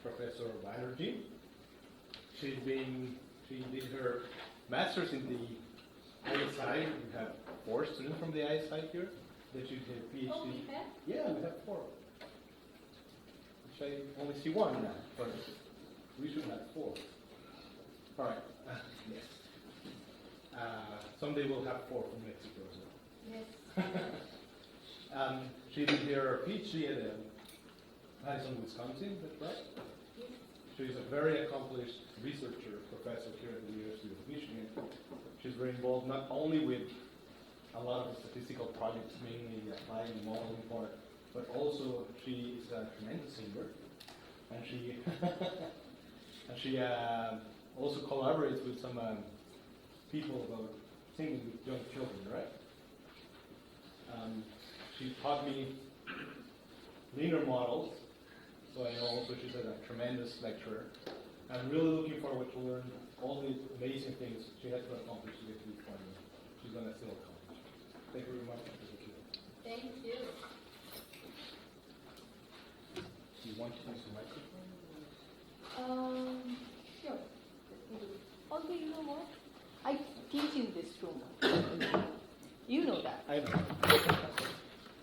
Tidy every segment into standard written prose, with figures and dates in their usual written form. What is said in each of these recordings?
Professor Banerjee. She did her master's in the ISI. We have 4 students from the ISI here. Then she did a PhD. Oh, we have? Yeah, we have 4. Which I only see 1 now, but we should have 4. All right. Yes. Someday we'll have 4 from Mexico as well. Yes. She did her PhD at Madison, Wisconsin. That's right. Yes. She's a very accomplished researcher, professor here at the University of Michigan. She's very involved not only with a lot of statistical projects, mainly applying the modeling part, but also she is a tremendous singer, and she also collaborates with some people about singing with young children, right? She taught me linear models, so I know also she's a tremendous lecturer. I'm really looking forward to learn all the amazing things she has to accomplish to get to this point. She's going to still accomplish. Thank you very much. Thank you. Do you want to use the microphone? Sure. Also, you know what? I teach in this room. You know that. I know.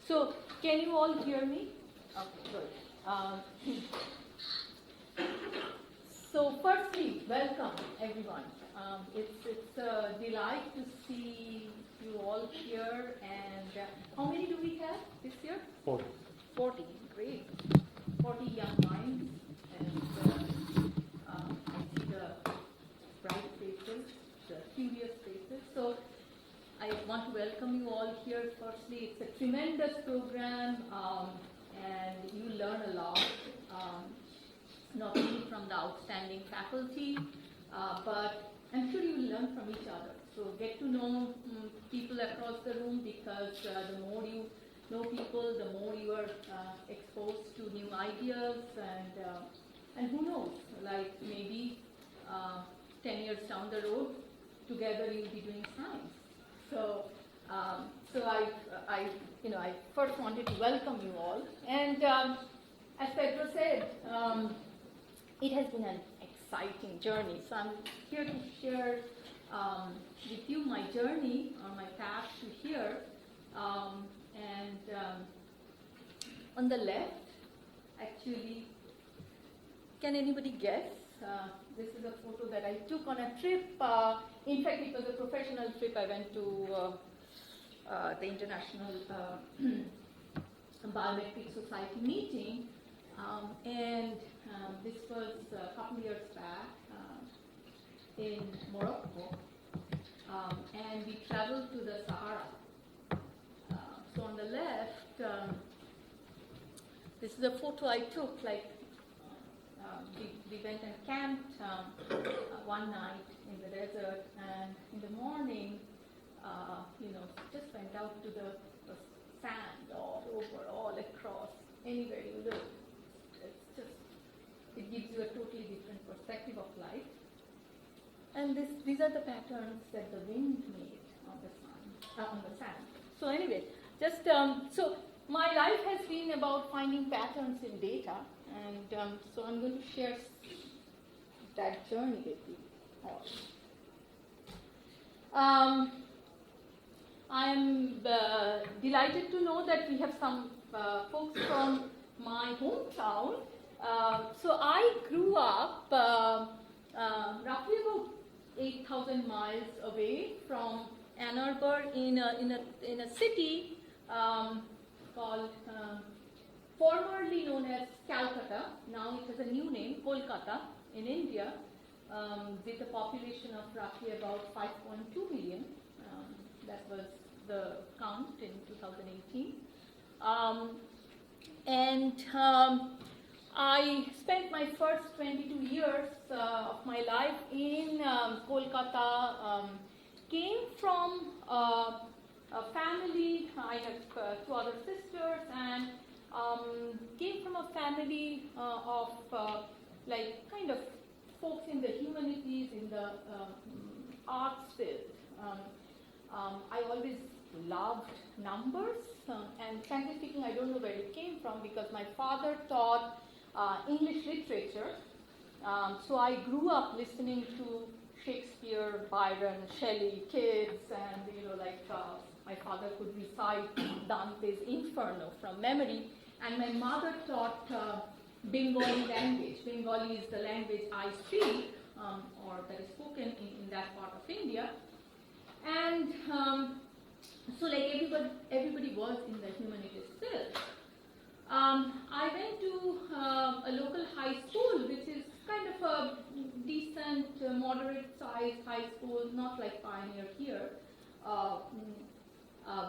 So, can you all hear me? Okay, good. So, firstly, welcome everyone. It's a delight to see you all here. And how many do we have this year? 40. 40. Great. 40 young minds. And I see the bright faces, the curious faces. So, I want to welcome you all here. Firstly, it's a tremendous program, and you learn a lot, not only from the outstanding faculty, but I'm sure you will learn from each other. So get to know people across the room, because the more you know people, the more you are exposed to new ideas, and who knows, like maybe 10 years down the road, together you'll be doing science. So, I first wanted to welcome you all. And as Pedro said, it has been an exciting journey. So I'm here to share with you my journey or my path to here. On the left, actually, can anybody guess? This is a photo that I took on a trip. In fact, it was a professional trip. I went to the International Biometric Society meeting, and this was a couple years back in Morocco, and we traveled to the Sahara. So on the left, this is a photo I took, like, we went and camped one night in the desert, and in the morning, just went out to the sand all over, all across, anywhere you look. It gives you a totally different perspective of life. And these are the patterns that the wind made on the sand. So anyway, so my life has been about finding patterns in data, and so I'm going to share that journey with you all. I'm delighted to know that we have some folks from my hometown. So I grew up roughly about 8,000 miles away from Ann Arbor in a city called formerly known as Calcutta. Now it has a new name, Kolkata, in India, with a population of roughly about 5.2 million. That was the count in 2018. I spent my first 22 years of my life in Kolkata. Came from a family, I have 2 other sisters, and came from a family of kind of folks in the humanities, in the arts field. I always loved numbers, and frankly speaking, I don't know where it came from, because my father taught English literature. So I grew up listening to Shakespeare, Byron, Shelley, Keats, and my father could recite Dante's Inferno from memory, and my mother taught Bengali language. Bengali is the language I speak, or that is spoken in that part of India, and so everybody was in the humanities field. I went to a local high school, which is kind of a decent, moderate-sized high school, not like Pioneer here,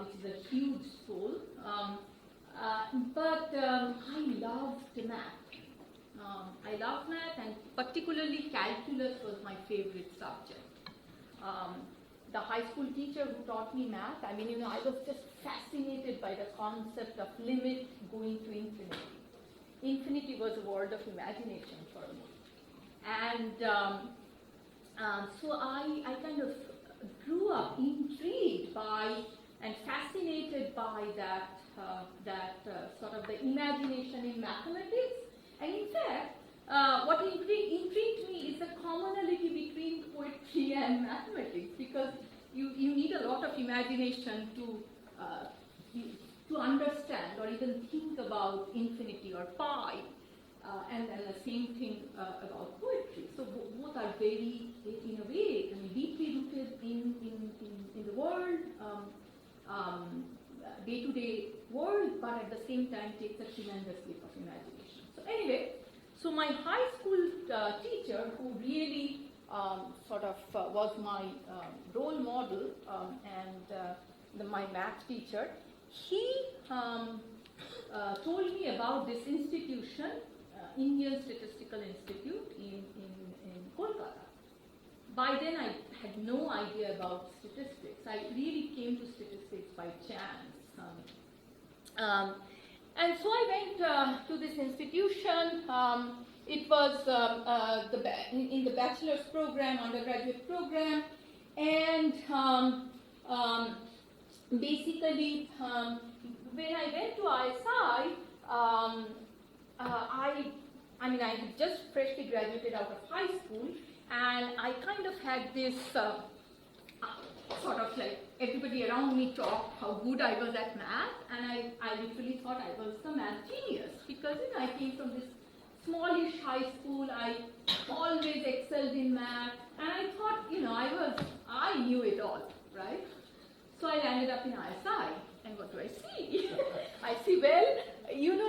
which is a huge school. But I loved math. I loved math, and particularly calculus was my favorite subject. The high school teacher who taught me math, I was just fascinated by the concept of limit going to infinity. Infinity was a world of imagination for me. And so I kind of grew up intrigued by and fascinated by that sort of the imagination in mathematics. And in fact, what intrigued me is the commonality between poetry and mathematics, because you need a lot of imagination to understand or even think about infinity or pi, and then the same thing about poetry. So both are very, in a way, deeply rooted in the world, day-to-day world, but at the same time takes a tremendous leap of imagination. So anyway, so my high school teacher, who really was my role model, and my math teacher, he told me about this institution, Indian Statistical Institute in Kolkata. By then I had no idea about statistics. I really came to statistics by chance. And so I went to this institution. It was in the bachelor's program, undergraduate program, and basically when I went to ISI, I had just freshly graduated out of high school, and I kind of had this sort of like everybody around me talked how good I was at math, and I literally thought I was the math genius, because I came from this smallish high school. I always excelled in math, and I thought I knew it all, right? So I landed up in ISI, and what do I see? I see,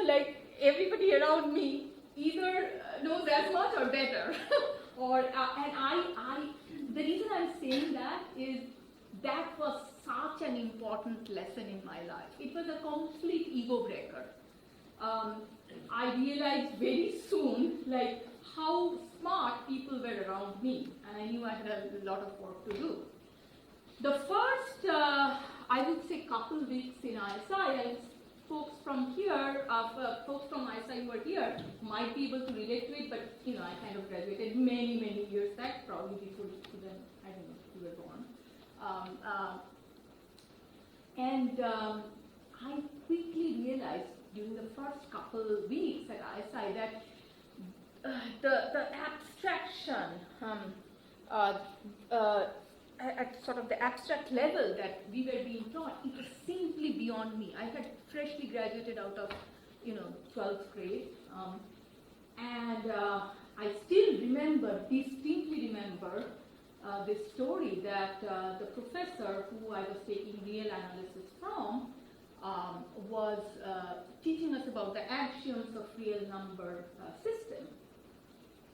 like everybody around me either knows as much or better, or the reason I'm saying that is that was such an important lesson in my life. It was a complete ego breaker. I realized very soon, how smart people were around me, and I knew I had a lot of work to do. The first, I would say, couple weeks in ISI, and folks from here, folks from ISI who are here might be able to relate to it, but I kind of graduated many, many years back, probably before even, I don't know, you were born. I quickly realized during the first couple weeks at ISI that the abstraction, at sort of the abstract level that we were being taught, it was simply beyond me. I had freshly graduated out of 12th grade, and I still distinctly remember this story that the professor who I was taking real analysis from was teaching us about the axioms of real number system.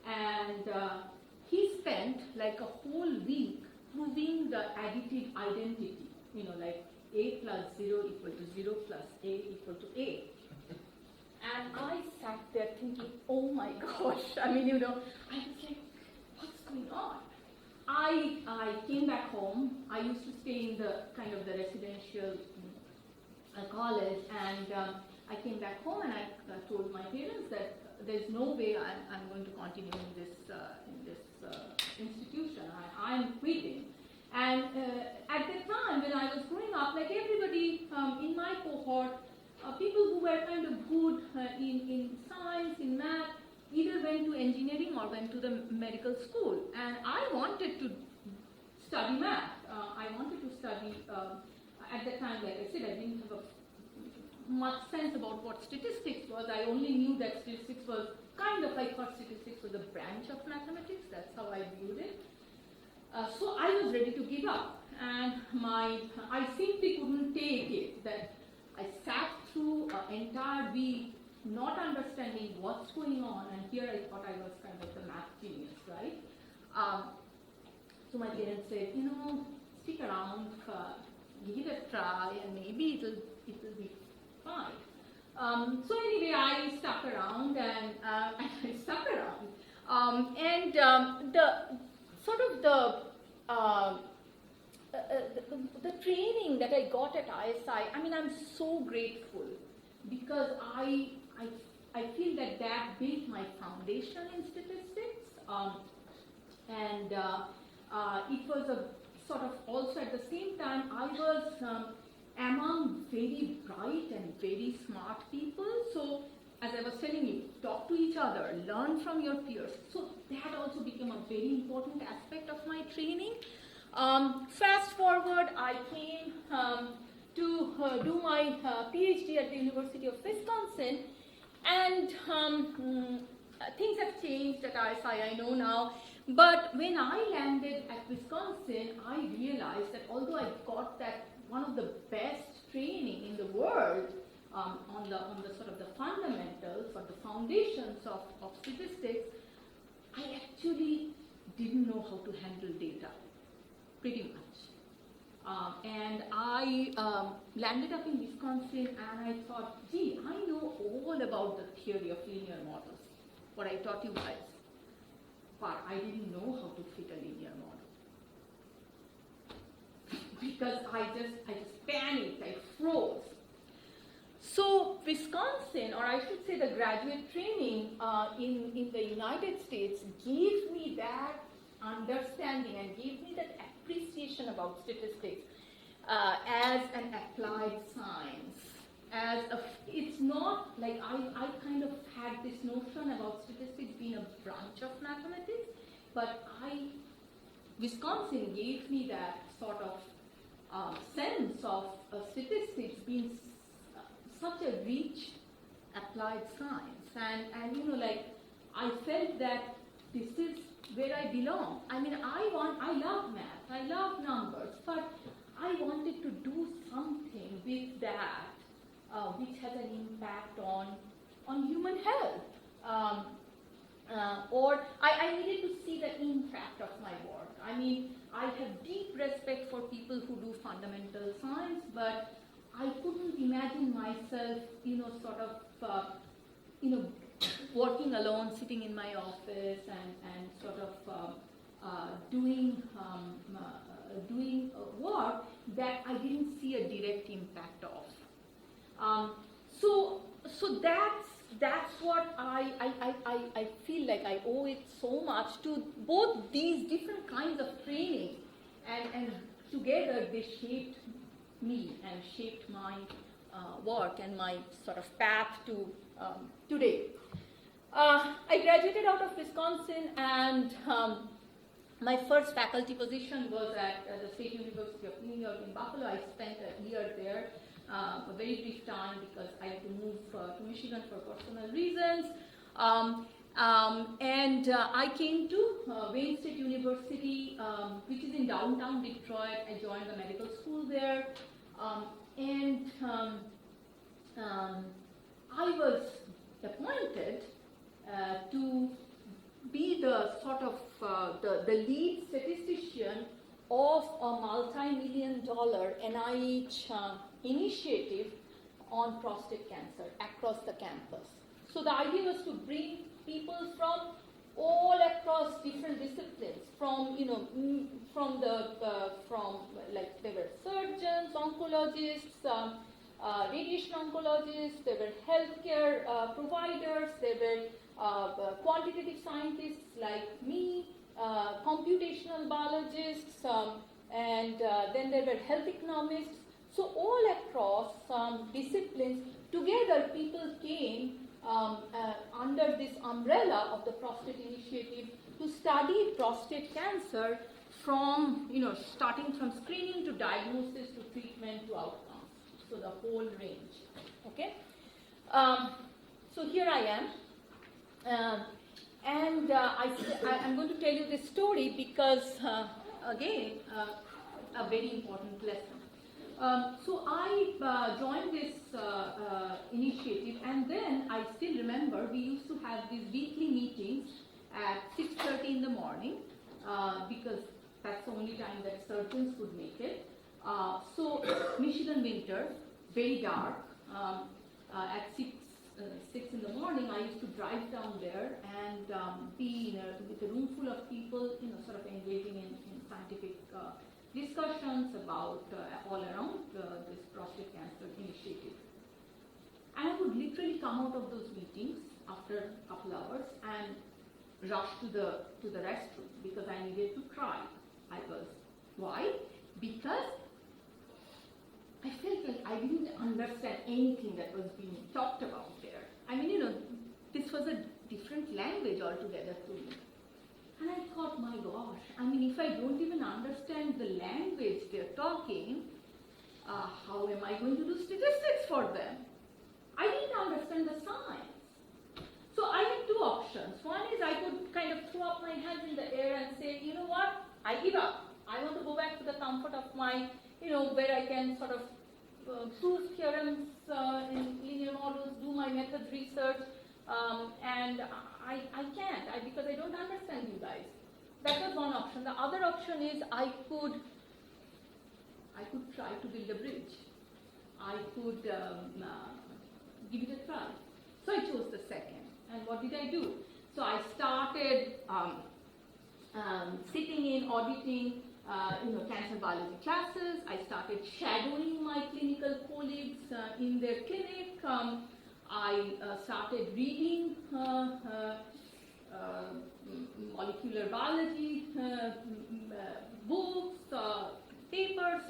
And he spent like a whole week proving the additive identity, like a plus 0 equal to 0 plus a equal to a. And I sat there thinking, oh my gosh, I was like, what's going on? I came back home. I used to stay in the kind of the residential college, and I came back home and I told my parents that there's no way I'm going to continue in this institution. I'm quitting. And at that time, when I was growing up, like everybody in my cohort, people who were kind of good in science, in math, either went to engineering or went to the medical school. And I wanted to study math. I wanted to study, at that time, like I said, I didn't have much sense about what statistics was. I only knew that statistics was kind of, I thought statistics was a branch of mathematics. That's how I viewed it. So I was ready to give up. And I simply couldn't take it that I sat through an entire week not understanding what's going on, and here I thought I was kind of the math genius, right? So my parents said, stick around, give it a try, and maybe it will be fine. So anyway, I stuck around, and I stuck around, and the sort of the training that I got at ISI, I mean, I'm so grateful because I feel that built my foundation in statistics, and it was a sort of also at the same time I was among very bright and very smart people. So as I was telling you, talk to each other, learn from your peers. So that also became a very important aspect of my training. Fast forward, I came to do my PhD at the University of Wisconsin, and things have changed at ISI, I know now. But when I landed at Wisconsin, I realized that although I got that one of the best training in the world on the sort of the fundamentals or the foundations of statistics, I actually didn't know how to handle data, pretty much. And I landed up in Wisconsin, and I thought, gee, I know all about the theory of linear models, what I taught you guys. But I didn't know how to fit a linear model. Because I just panicked, I froze. So Wisconsin, or I should say the graduate training in the United States, gave me that understanding and gave me that appreciation about statistics as an applied science. It's not like I kind of had this notion about statistics being a branch of mathematics, but Wisconsin gave me that sort of sense of statistics being such a rich applied science, and like I felt that this is where I belong. I mean, I love math, I love numbers, but I wanted to do something with that which has an impact on human health. Or I needed to see the impact of my work. I mean, I have deep respect for people who do fundamental science, but I couldn't imagine myself, sort of, working alone, sitting in my office and sort of doing work that I didn't see a direct impact of. So that's what I feel like I owe it so much to both these different kinds of training, and together they shaped me and shaped my work and my sort of path to today. I graduated out of Wisconsin, and my first faculty position was at the State University of New York in Buffalo. I spent a year there, a very brief time because I had to move to Michigan for personal reasons. And I came to Wayne State University, which is in downtown Detroit. I joined the medical school there. And I was appointed to be the sort of the lead statistician of a multi-million-dollar NIH initiative on prostate cancer across the campus. So the idea was to bring people from all across different disciplines, from like there were surgeons, oncologists, radiation oncologists, there were healthcare providers, there were quantitative scientists like me, computational biologists, and then there were health economists. So all across disciplines, together people came under this umbrella of the prostate initiative to study prostate cancer from, starting from screening to diagnosis to treatment to outcomes. So the whole range. Okay. So here I am, and I'm going to tell you this story because, again, a very important lesson. So I joined this initiative, and then I still remember we used to have these weekly meetings at 6:30 in the morning because that's the only time that surgeons could make it. So Michigan winter, very dark. At 6 in the morning, I used to drive down there and be with a room full of people, sort of engaging in scientific discussions about all around this prostate cancer initiative. And I would literally come out of those meetings after a couple hours and rush to the restroom because I needed to cry. Why? Because I felt like I didn't understand anything that was being talked about there. I mean, this was a different language altogether to me. And I thought, my gosh, I mean, if I don't even understand the language they're talking, how am I going to do statistics for them? I didn't understand the science. So I had two options. One is I could kind of throw up my hands in the air and say, you know what, I give up. I want to go back to the comfort of my, where I can sort of prove theorems in linear models, do my methods research, and I can't because I don't understand you guys. That was one option. The other option is I could try to build a bridge. I could give it a try. So I chose the second. And what did I do? So I started sitting in, auditing, cancer biology classes. I started shadowing my clinical colleagues in their clinic. I started reading molecular biology books, papers,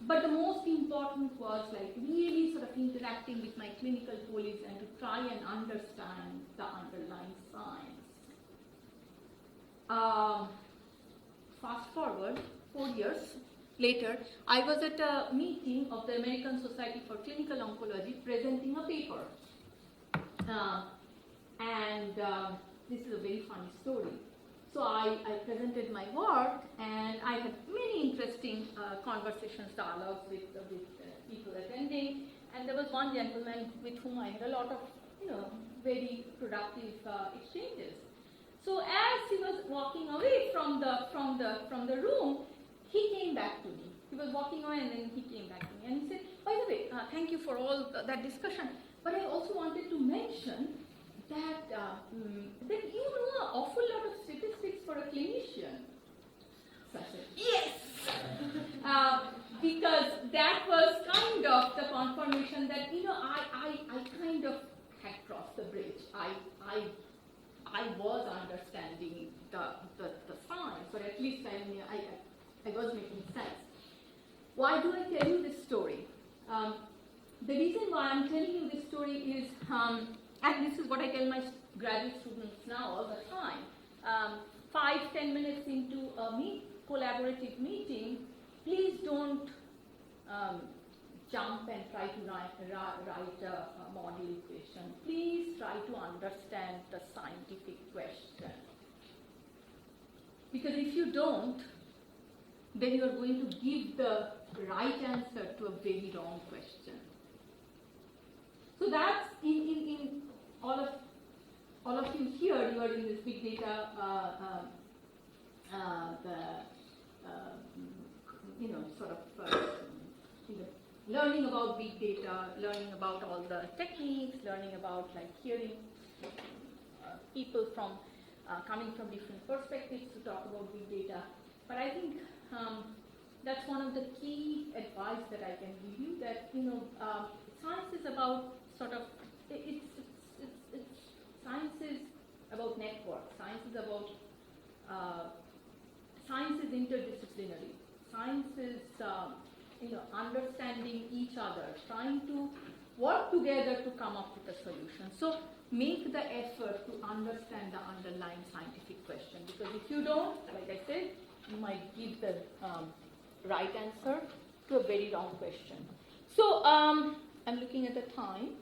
but the most important was like really sort of interacting with my clinical colleagues and to try and understand the underlying science. Fast forward 4 years later, I was at a meeting of the American Society for Clinical Oncology presenting a paper. This is a very funny story. So I presented my work and I had many interesting conversations, dialogues with people attending. And there was one gentleman with whom I had a lot of, very productive exchanges. So as he was walking away from the room, he came back to me. He was walking away and then he came back to me and he said, by the way, thank you for all that discussion, but I also wanted to mention that that you know an awful lot of statistics for a clinician. So I said, yes! Because that was kind of the confirmation that, I kind of had crossed the bridge. I was understanding the science, or at least I was making sense. Why do I tell you this story? The reason why I'm telling you this story is, and this is what I tell my graduate students now all the time, 5-10 minutes into a collaborative meeting, please don't jump and try to write a model equation. Please try to understand the scientific question. Because if you don't, then you are going to give the right answer to a very wrong question. So that's in all of you here. You are in this big data, learning about big data, learning about all the techniques, learning about hearing people from coming from different perspectives to talk about big data. But I think that's one of the key advice that I can give you. That science is about science is about network. Science is interdisciplinary. Science is understanding each other, trying to work together to come up with a solution. So make the effort to understand the underlying scientific question, because if you don't, like I said, you might give the right answer to a very wrong question. So I'm looking at the time.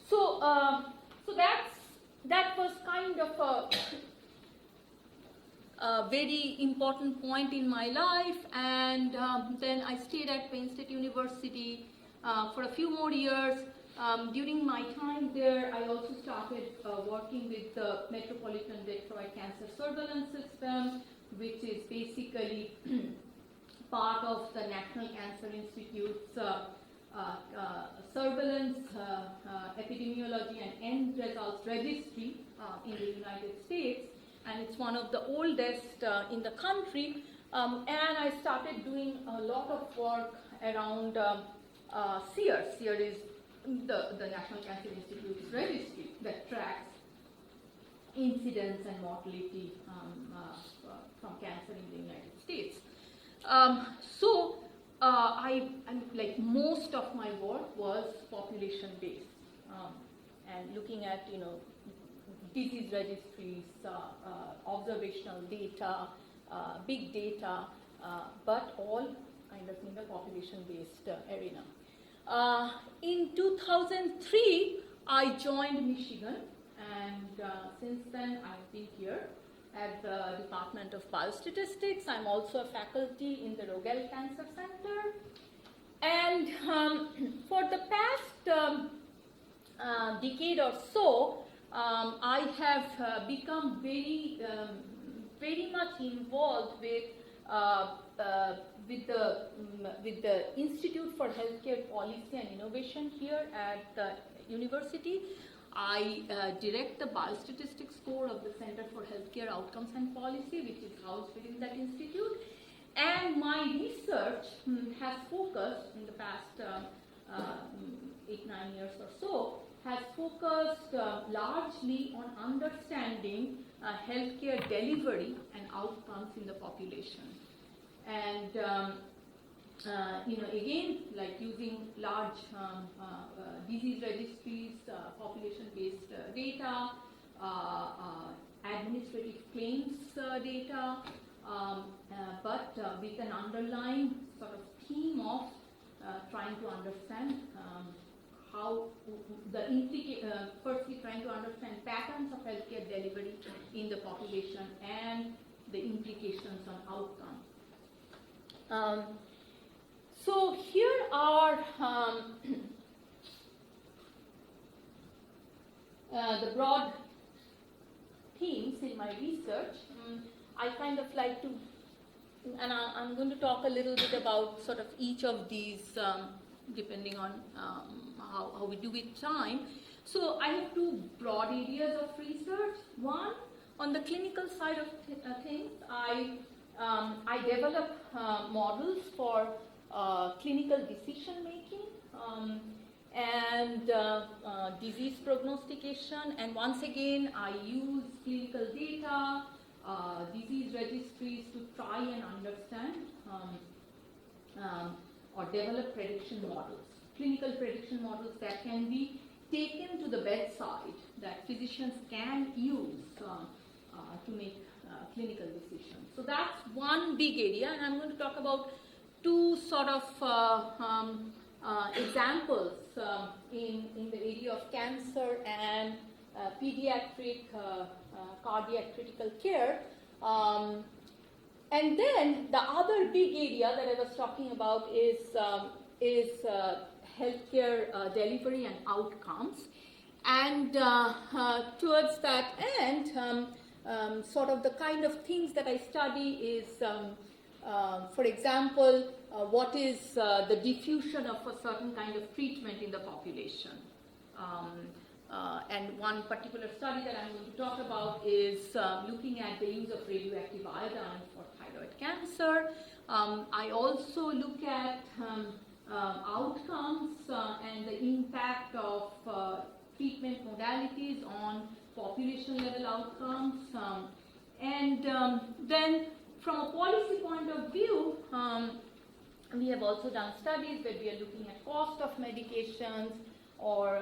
So that was kind of a very important point in my life, and then I stayed at Penn State University for a few more years. During my time there, I also started working with the Metropolitan Detroit Cancer Surveillance System, which is basically part of the National Cancer Institute's surveillance, epidemiology and end results registry in the United States, and it's one of the oldest in the country. And I started doing a lot of work around SEER. SEER is the National Cancer Institute's registry that tracks incidence and mortality from cancer in the United States. I'm like, most of my work was population based, and looking at disease registries, observational data, big data, but all kind of in the population based arena. In 2003, I joined Michigan, and since then I've been here at the Department of Biostatistics. I'm also a faculty in the Rogel Cancer Center. And for the past decade or so, I have become very much involved with the Institute for Healthcare Policy and Innovation here at the university. I direct the biostatistics core of the Center for Healthcare Outcomes and Policy, which is housed within that institute. And my research has focused in the past 8-9 years or so, has focused largely on understanding healthcare delivery and outcomes in the population. And again, like using large disease registries, population-based data, administrative claims data, but with an underlying sort of theme of trying to understand how firstly trying to understand patterns of healthcare delivery in the population and the implications on outcomes. So here are the broad themes in my research. I kind of like to, and I'm going to talk a little bit about sort of each of these depending on how we do with time. So I have two broad areas of research. One, on the clinical side of things, I develop models for clinical decision making and disease prognostication, and once again I use clinical data, disease registries to try and understand or develop prediction models, clinical prediction models that can be taken to the bedside, that physicians can use to make clinical decisions. So that's one big area, and I'm going to talk about two sort of examples in the area of cancer and pediatric cardiac critical care. And then the other big area that I was talking about is healthcare delivery and outcomes. And towards that end, sort of the kind of things that I study is, for example, what is the diffusion of a certain kind of treatment in the population. And one particular study that I'm going to talk about is looking at the use of radioactive iodine for thyroid cancer. I also look at outcomes and the impact of treatment modalities on population level outcomes. And then from a policy point of view, We have also done studies where we are looking at cost of medications or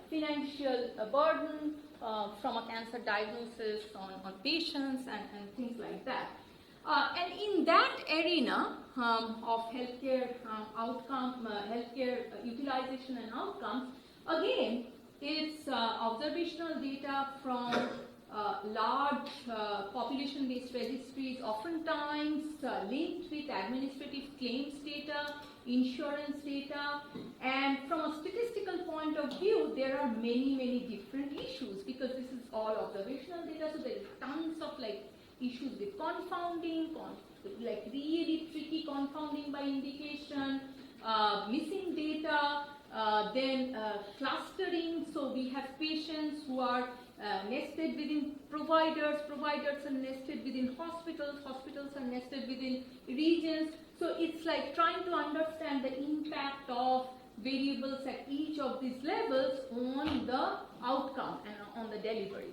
financial burden from a cancer diagnosis on patients and things like that. And in that arena of healthcare outcome, healthcare utilization and outcomes, again, it's observational data from large population-based registries, oftentimes linked with administrative claims data, insurance data, and from a statistical point of view, there are many different issues because this is all observational data, so there are tons of issues with confounding, really tricky confounding by indication, missing data, then clustering. So we have patients who are nested within providers, providers are nested within hospitals, hospitals are nested within regions. So it's like trying to understand the impact of variables at each of these levels on the outcome and on the delivery.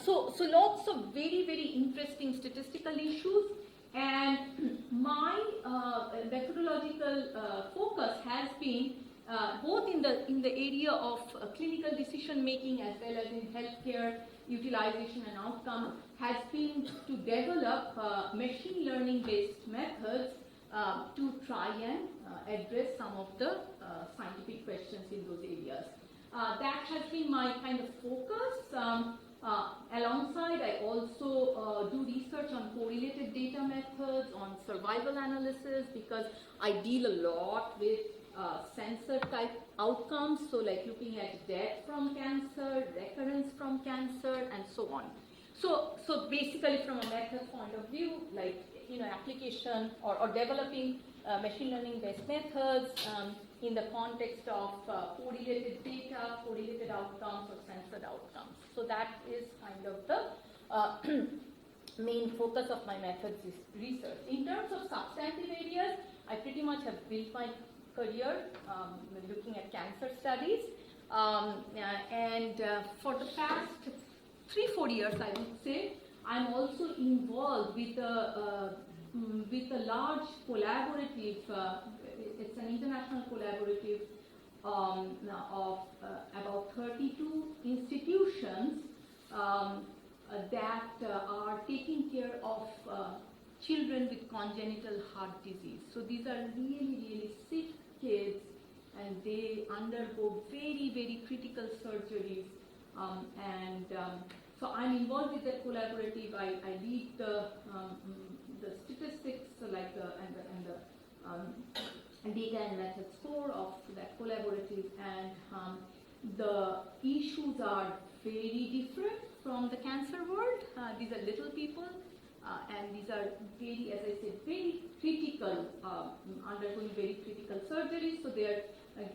So lots of very interesting statistical issues, and my methodological focus has been both in the area of clinical decision making as well as in healthcare utilization and outcome, has been to develop machine learning based methods to try and address some of the scientific questions in those areas. That has been my kind of focus. Alongside, I also do research on correlated data methods, on survival analysis, because I deal a lot with sensor type outcomes, so like looking at death from cancer, recurrence from cancer, and so on. So basically from a method point of view, application or developing machine learning based methods in the context of correlated data, correlated outcomes, or censored outcomes. So that is kind of the main focus of my methods research. In terms of substantive areas, I pretty much have built my career looking at cancer studies, and for the past 3-4 years, I would say, I'm also involved with a large collaborative. It's an international collaborative of about 32 institutions that are taking care of children with congenital heart disease. So these are really sick kids, and they undergo very critical surgeries, so I'm involved with that collaborative. I lead the statistics, and data and methods core of that collaborative, and the issues are very different from the cancer world. These are little people, and these are very, as I said, very critical, undergoing very critical surgeries. So they are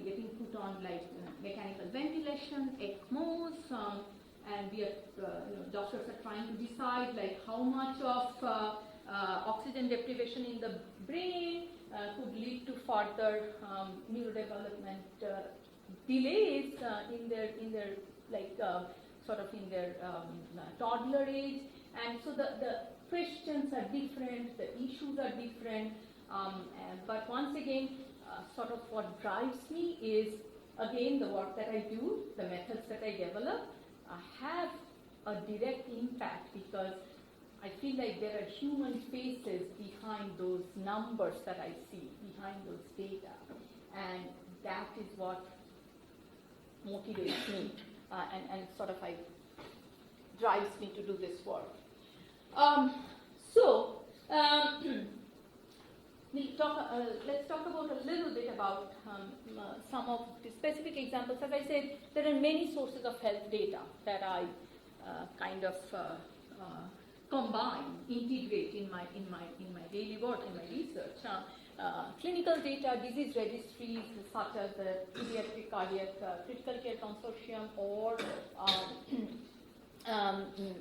getting put on mechanical ventilation, ECMOs, and we are, doctors are trying to decide how much of oxygen deprivation in the brain could lead to further neurodevelopment delays in their toddler age, and so the questions are different, the issues are different, but once again, what drives me is again the work that I do, the methods that I develop have a direct impact, because I feel like there are human faces behind those numbers that I see, behind those data, and that is what motivates me and drives me to do this work. Let's talk about a little bit about some of the specific examples. As I said, there are many sources of health data that I combine, integrate in my daily work, in my research. Clinical data, disease registries such as the Pediatric Cardiac Critical Care Consortium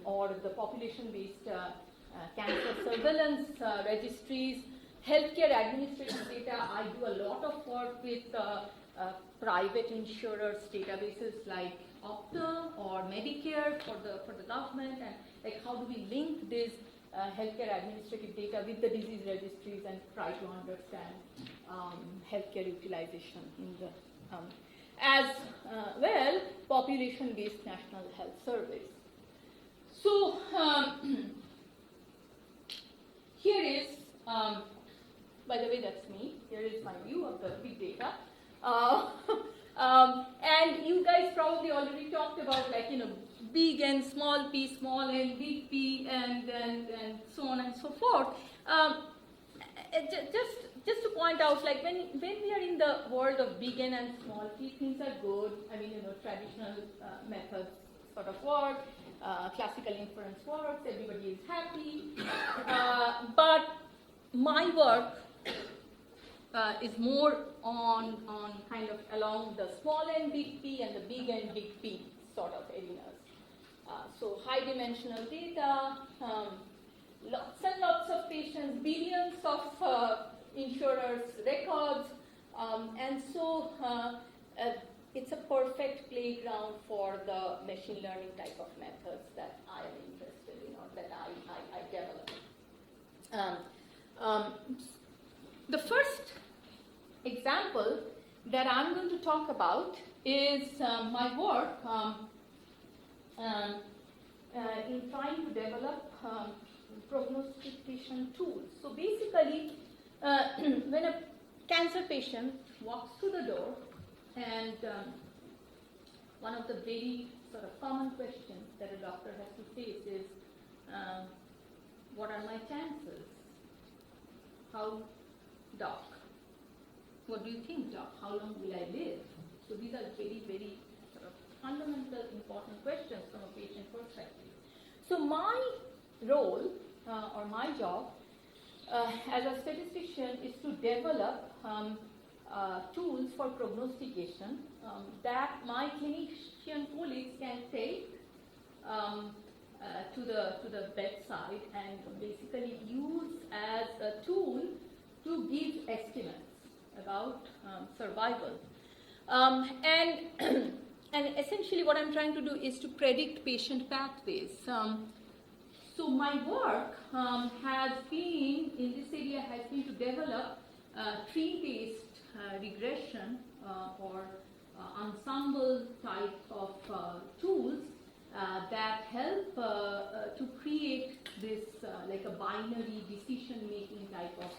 or the population-based cancer surveillance registries. Healthcare administrative data, I do a lot of work with private insurers databases like Optum or Medicare for the government, and how do we link this healthcare administrative data with the disease registries and try to understand healthcare utilization in the as well population-based national health surveys. So here is, by the way, that's me. Here is my view of the big data. And you guys probably already talked about, like, big and small p, small and big p, and so on and so forth. Just to point out, like, when we are in the world of big N and small p, things are good. I mean, traditional methods sort of work, classical inference works, everybody is happy. But my work is more on kind of along the small n big P and the big N big P sort of arenas. So high dimensional data, lots and lots of patients, billions of insurers' records, and so it's a perfect playground for the machine learning type of methods that I am interested in, or that I develop. The first example that I'm going to talk about is my work in trying to develop prognostication tools. So basically, when a cancer patient walks through the door, and one of the very sort of common questions that a doctor has to face is, what are my chances? How, doc? What do you think, doc? How long will I live? So these are very, very sort of fundamental, important questions from a patient perspective. So my role, or my job, as a statistician is to develop tools for prognostication that my clinician colleagues can take to the bedside and basically use as a tool to give estimates about survival. And essentially what I'm trying to do is to predict patient pathways. So my work has been, in this area, has been to develop tree-based regression or ensemble type of tools that help to create this like a binary decision-making type of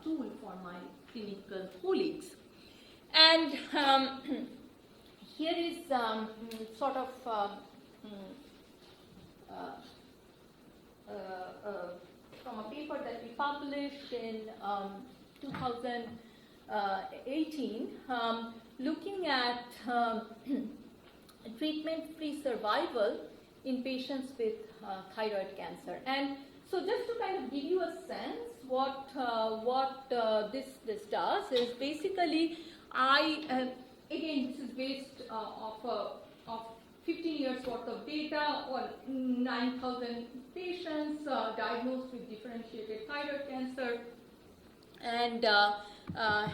tool for my clinical colleagues. And here is sort of from a paper that we published in 2018, looking at treatment-free survival in patients with thyroid cancer. And so just to kind of give you a sense what this does is basically again, this is based of 15 years worth of data or 9,000 patients diagnosed with differentiated thyroid cancer, and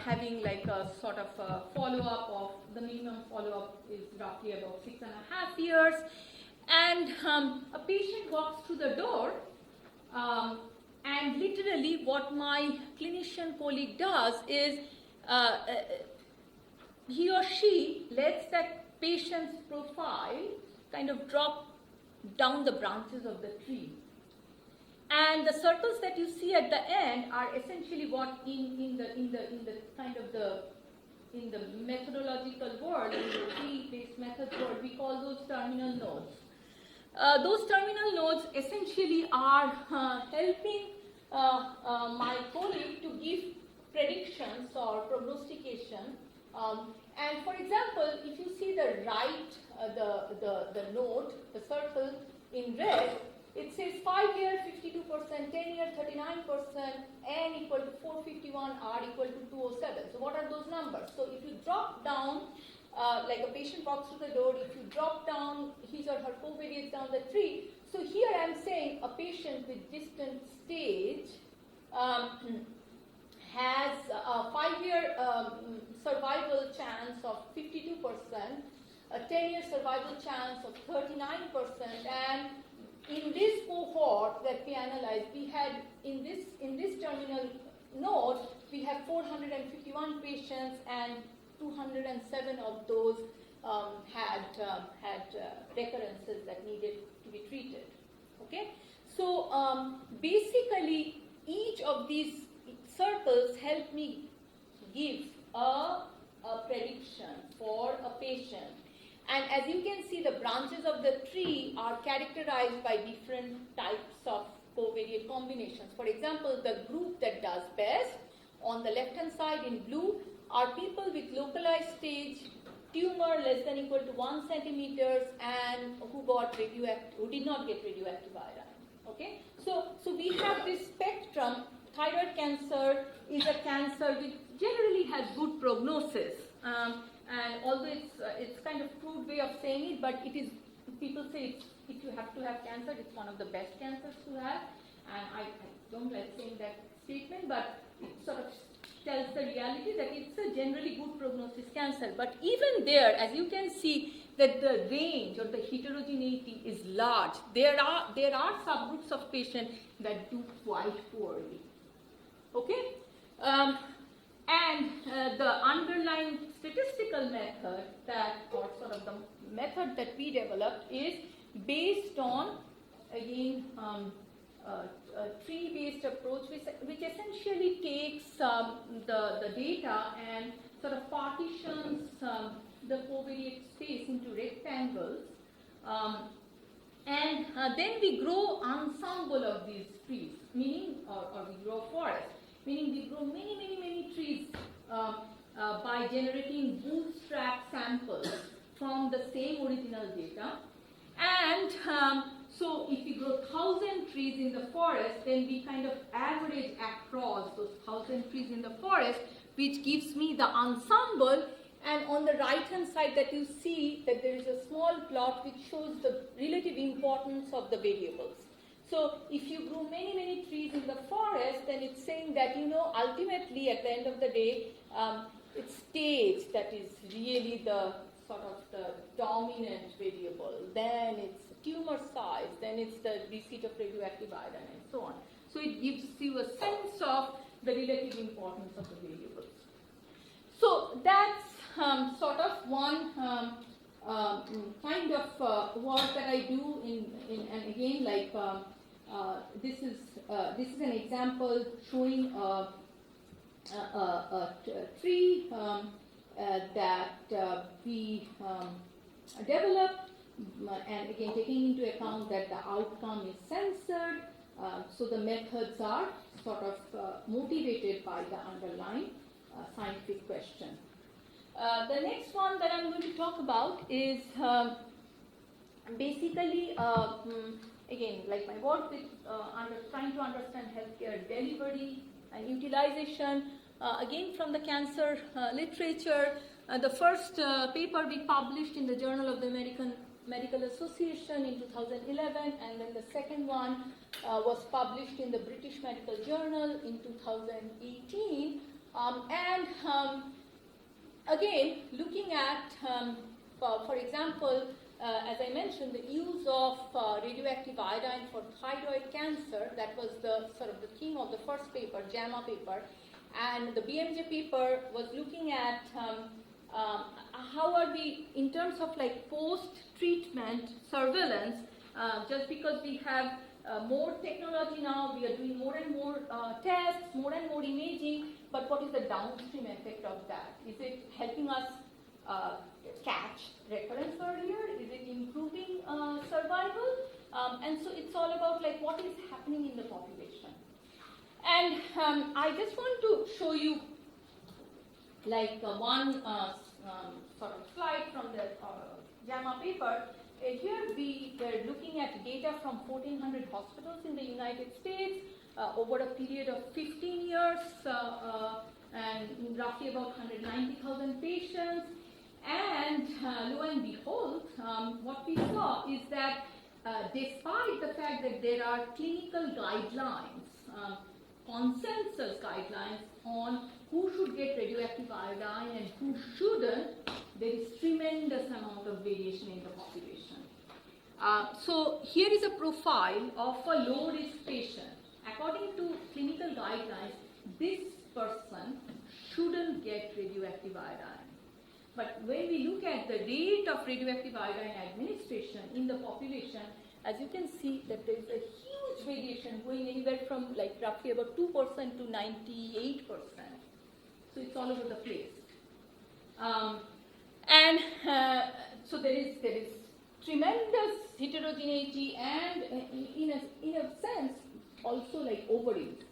having like a sort of a follow-up of the minimum follow-up is roughly about 6.5 years. And a patient walks through the door, and literally what my clinician colleague does is he or she lets that patient's profile kind of drop down the branches of the tree. And the circles that you see at the end are essentially what in the kind of in the methodological world, in the tree-based methods world, we call those terminal nodes. Those terminal nodes essentially are helping my colleague to give predictions or prognostication. And for example, if you see the right, the node, the circle in red, it says 5-year 52%, 10-year 39%, N equal to 451, R equal to 207. So what are those numbers? So if you drop down, like a patient walks through the door, if you drop down his or her covariates down the tree, so here I'm saying a patient with distant stage has a 5-year survival chance of 52%, a 10-year survival chance of 39%, and in this cohort that we analyzed, we had in this terminal node, we have 451 patients, and 207 of those had recurrences that needed to be treated. Okay, so basically, each of these circles help me give a prediction for a patient. And as you can see, the branches of the tree are characterized by different types of covariate combinations. For example, the group that does best on the left-hand side in blue are people with localized stage tumor less than equal to 1 centimeters and who did not get radioactive iodine. Okay, so we have this spectrum. Thyroid cancer is a cancer which generally has good prognosis. And although it's kind of crude way of saying it, but it is, people say if you have to have cancer, it's one of the best cancers to have. And I don't like saying that statement, but it sort of tells the reality that it's a generally good prognosis cancer. But even there, as you can see, that the range or the heterogeneity is large. There are subgroups of patients that do quite poorly. Okay? And the underlying statistical method or sort of the method that we developed is based on, again, a tree-based approach, which essentially takes the data and sort of partitions the covariate space into rectangles, and then we grow ensemble of these trees, meaning, or we grow forest, meaning we grow many trees by generating bootstrap samples from the same original data. And so if we grow 1,000 trees in the forest, then we kind of average across those 1,000 trees in the forest, which gives me the ensemble. And on the right-hand side that you see that there is a small plot which shows the relative importance of the variables. So if you grow many trees in the forest, then it's saying that, ultimately at the end of the day, it's stage that is really the sort of the dominant variable. Then it's tumor size, then it's the receipt of radioactive iodine, and so on. So it gives you a sense of the relative importance of the variables. So that's sort of one kind of work that I do and again, like this is an example showing a tree that we developed, and again taking into account that the outcome is censored, so the methods are sort of motivated by the underlying scientific question. The next one that I'm going to talk about is basically, again, like my work with trying to understand healthcare delivery and utilization. Again, from the cancer literature, the first paper we published in the Journal of the American Medical Association in 2011, and then the second one was published in the British Medical Journal in 2018. Again, looking at, for example, as I mentioned, the use of radioactive iodine for thyroid cancer, that was the sort of the theme of the first paper, JAMA paper, and the BMJ paper was looking at how are we, in terms of like post-treatment surveillance, just because we have more technology now, we are doing more and more tests, more and more imaging, but what is the downstream effect of that? Is it helping us catch recurrence earlier? Is it improving survival? And so it's all about like what is happening in the population. And I just want to show you like one sort of slide from the JAMA paper. Here we were looking at data from 1,400 hospitals in the United States over a period of 15 years and roughly about 190,000 patients. And lo and behold, what we saw is that despite the fact that there are clinical guidelines, consensus guidelines on who should get radioactive iodine and who shouldn't, there is tremendous amount of variation in the population. So here is a profile of a low-risk patient. According to clinical guidelines, this person shouldn't get radioactive iodine. But when we look at the rate of radioactive iodine administration in the population, as you can see that there is a huge variation going anywhere from like roughly about 2% to 98%. So it's all over the place. So there is tremendous heterogeneity and in a sense also like overage.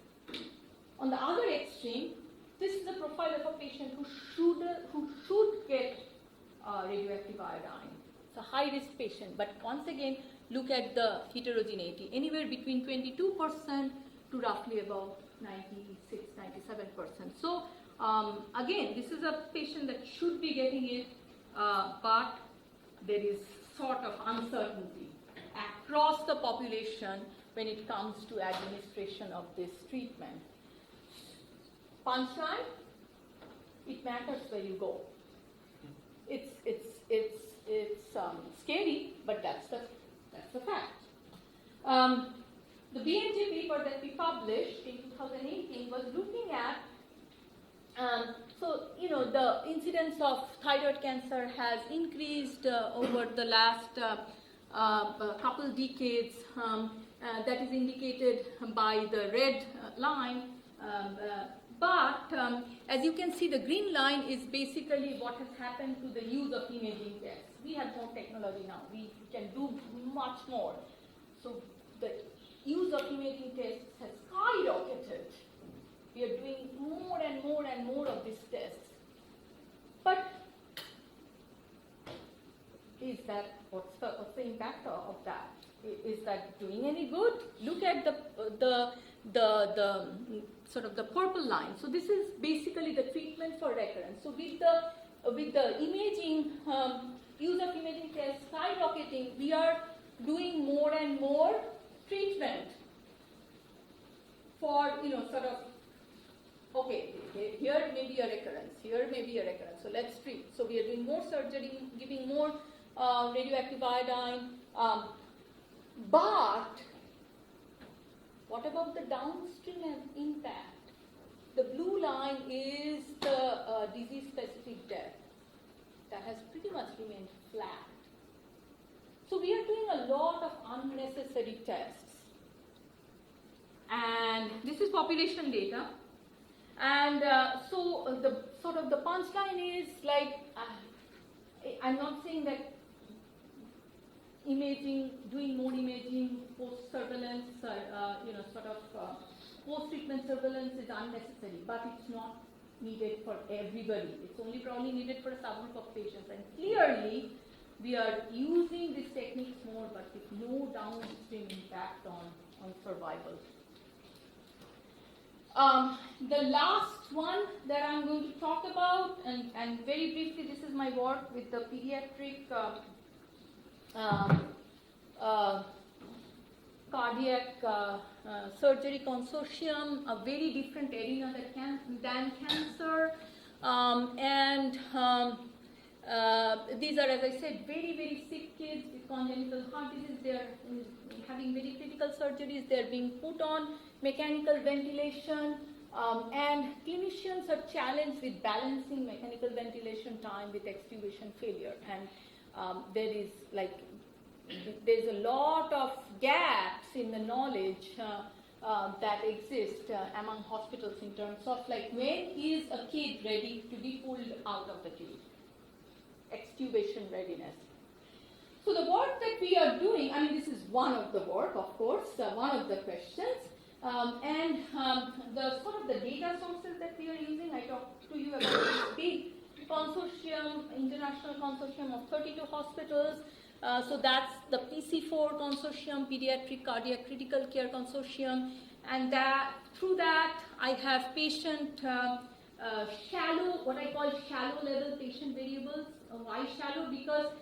On the other extreme, this is the profile of a patient who should get radioactive iodine. It's a high risk patient, but once again look at the heterogeneity, anywhere between 22% to roughly about 96, 97%. So again, this is a patient that should be getting it, but there is sort of uncertainty across the population when it comes to administration of this treatment. Punchline, it matters where you go. It's scary, but that's the fact. The BNJ paper that we published in 2018 was looking at the incidence of thyroid cancer has increased over the last couple decades. That is indicated by the red line. But as you can see, the green line is basically what has happened to the use of imaging tests. We have more technology now. We can do much more. So the use of imaging tests has skyrocketed. We are doing more and more and more of these tests. But is that what's the impact of that? Is that doing any good? Look at the sort of the purple line. So this is basically the treatment for recurrence. So with the imaging use of imaging tests skyrocketing, we are doing more and more treatment for sort of. Okay, here may be a recurrence, here may be a recurrence, so let's treat. So we are doing more surgery, giving more radioactive iodine, but what about the downstream impact? The blue line is the disease-specific death. That has pretty much remained flat. So we are doing a lot of unnecessary tests. And this is population data. And so the sort of the punchline is like, I'm not saying that imaging, doing more imaging, post-surveillance, post-treatment surveillance is unnecessary, but it's not needed for everybody. It's only probably needed for a subgroup of patients. And clearly, we are using these techniques more, but with no downstream impact on survival. The last one that I'm going to talk about, and very briefly, this is my work with the pediatric cardiac surgery consortium, a very different arena than cancer, these are, as I said, very, very sick kids with congenital heart disease. They are having very critical surgeries. They are being put on mechanical ventilation, and clinicians are challenged with balancing mechanical ventilation time with extubation failure. And there's a lot of gaps in the knowledge that exist among hospitals in terms of like, when is a kid ready to be pulled out of the tube? Extubation readiness. So the work that we are doing, I mean, this is one of the work, of course, one of the questions, the sort of the data sources that we are using. I talked to you about this big consortium, international consortium of 32 hospitals. So that's the PC4 consortium, Pediatric Cardiac Critical Care Consortium, and through that I have patient shallow, what I call shallow level patient variables. Why shallow? Because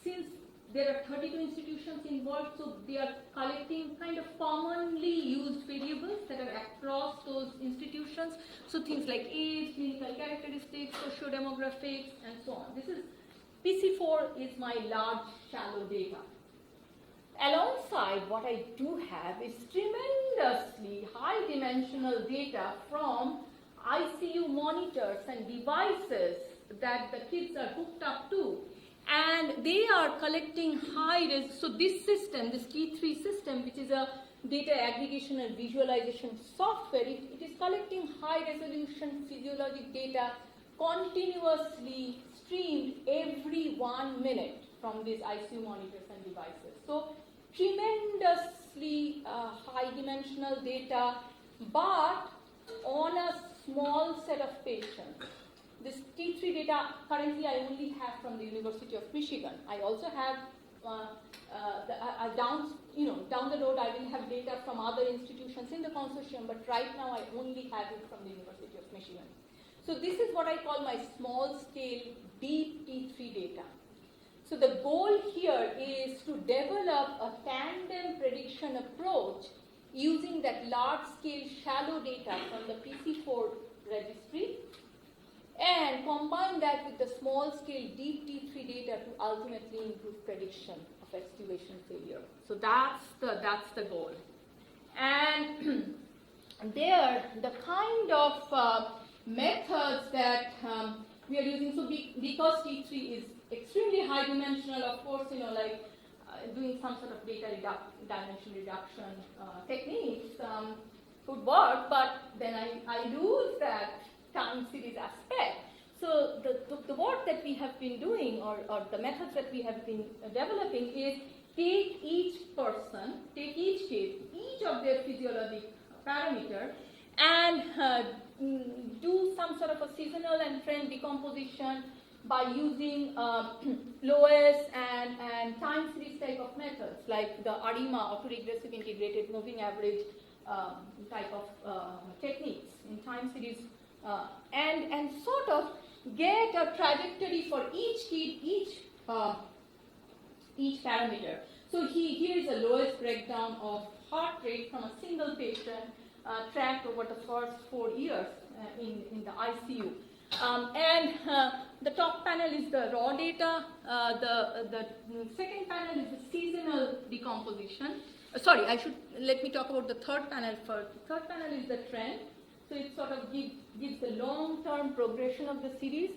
since there are 32 institutions involved, so they are collecting kind of commonly used variables that are across those institutions. So things like age, clinical characteristics, socio-demographics, and so on. This is PC4 is my large shallow data. Alongside, what I do have is tremendously high dimensional data from ICU monitors and devices that the kids are hooked up to. And they are collecting so this system, this T3 system, which is a data aggregation and visualization software, it is collecting high resolution physiologic data continuously streamed every 1 minute from these ICU monitors and devices. So tremendously high dimensional data, but on a small set of patients. This T3 data currently I only have from the University of Michigan. I also have down the road I will have data from other institutions in the consortium, but right now I only have it from the University of Michigan. So this is what I call my small scale deep T3 data. So the goal here is to develop a tandem prediction approach using that large scale shallow data from the PC4 registry and combine that with the small scale deep T3 data to ultimately improve prediction of extubation failure. So that's the goal. And there, the kind of methods that we are using, so because T3 is extremely high dimensional, of course, doing some sort of data dimension reduction techniques would work, but then I lose that time series aspect. So the work that we have been doing, or the methods that we have been developing, is take each person, take each kid, each of their physiologic parameter, and do some sort of a seasonal and trend decomposition by using Loess and time series type of methods, like the ARIMA, autoregressive integrated moving average type of techniques in time series, and sort of get a trajectory for each kid, each parameter. So here is a Loess breakdown of heart rate from a single patient tracked over the first 4 years in the ICU. The top panel is the raw data. The second panel is the seasonal decomposition. Let me talk about the third panel first. The third panel is the trend. So it sort of gives the long-term progression of the series.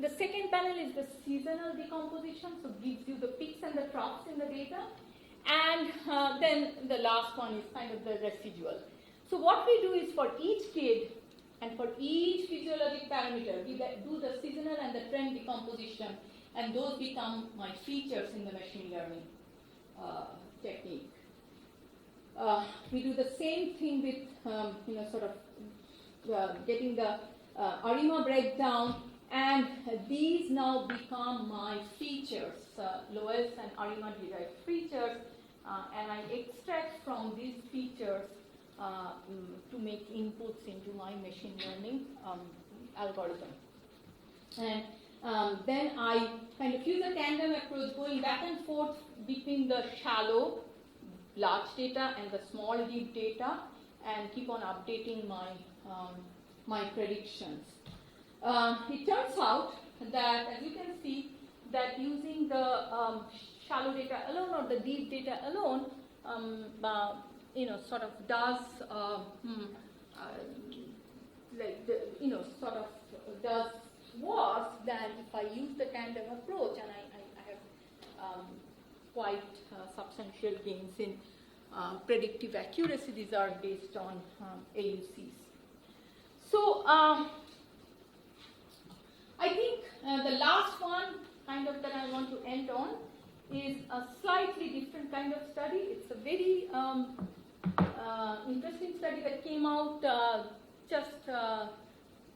The second panel is the seasonal decomposition, so gives you the peaks and the troughs in the data. And then the last one is kind of the residual. So what we do is for each kid and for each physiologic parameter, we do the seasonal and the trend decomposition, and those become my features in the machine learning technique. We do the same thing with, getting the ARIMA breakdown, and these now become my features, Loess and ARIMA derived features, and I extract from these features to make inputs into my machine learning algorithm. And then I kind of use a tandem approach, going back and forth between the shallow, large data and the small, deep data, and keep on updating my predictions. It turns out that, as you can see, that using the shallow data alone or the deep data alone, sort of does does worse than if I use the tandem approach, and I have quite substantial gains in predictive accuracy. These are based on AUCs. So I think the last one kind of that I want to end on is a slightly different kind of study. It's a very interesting study that came out just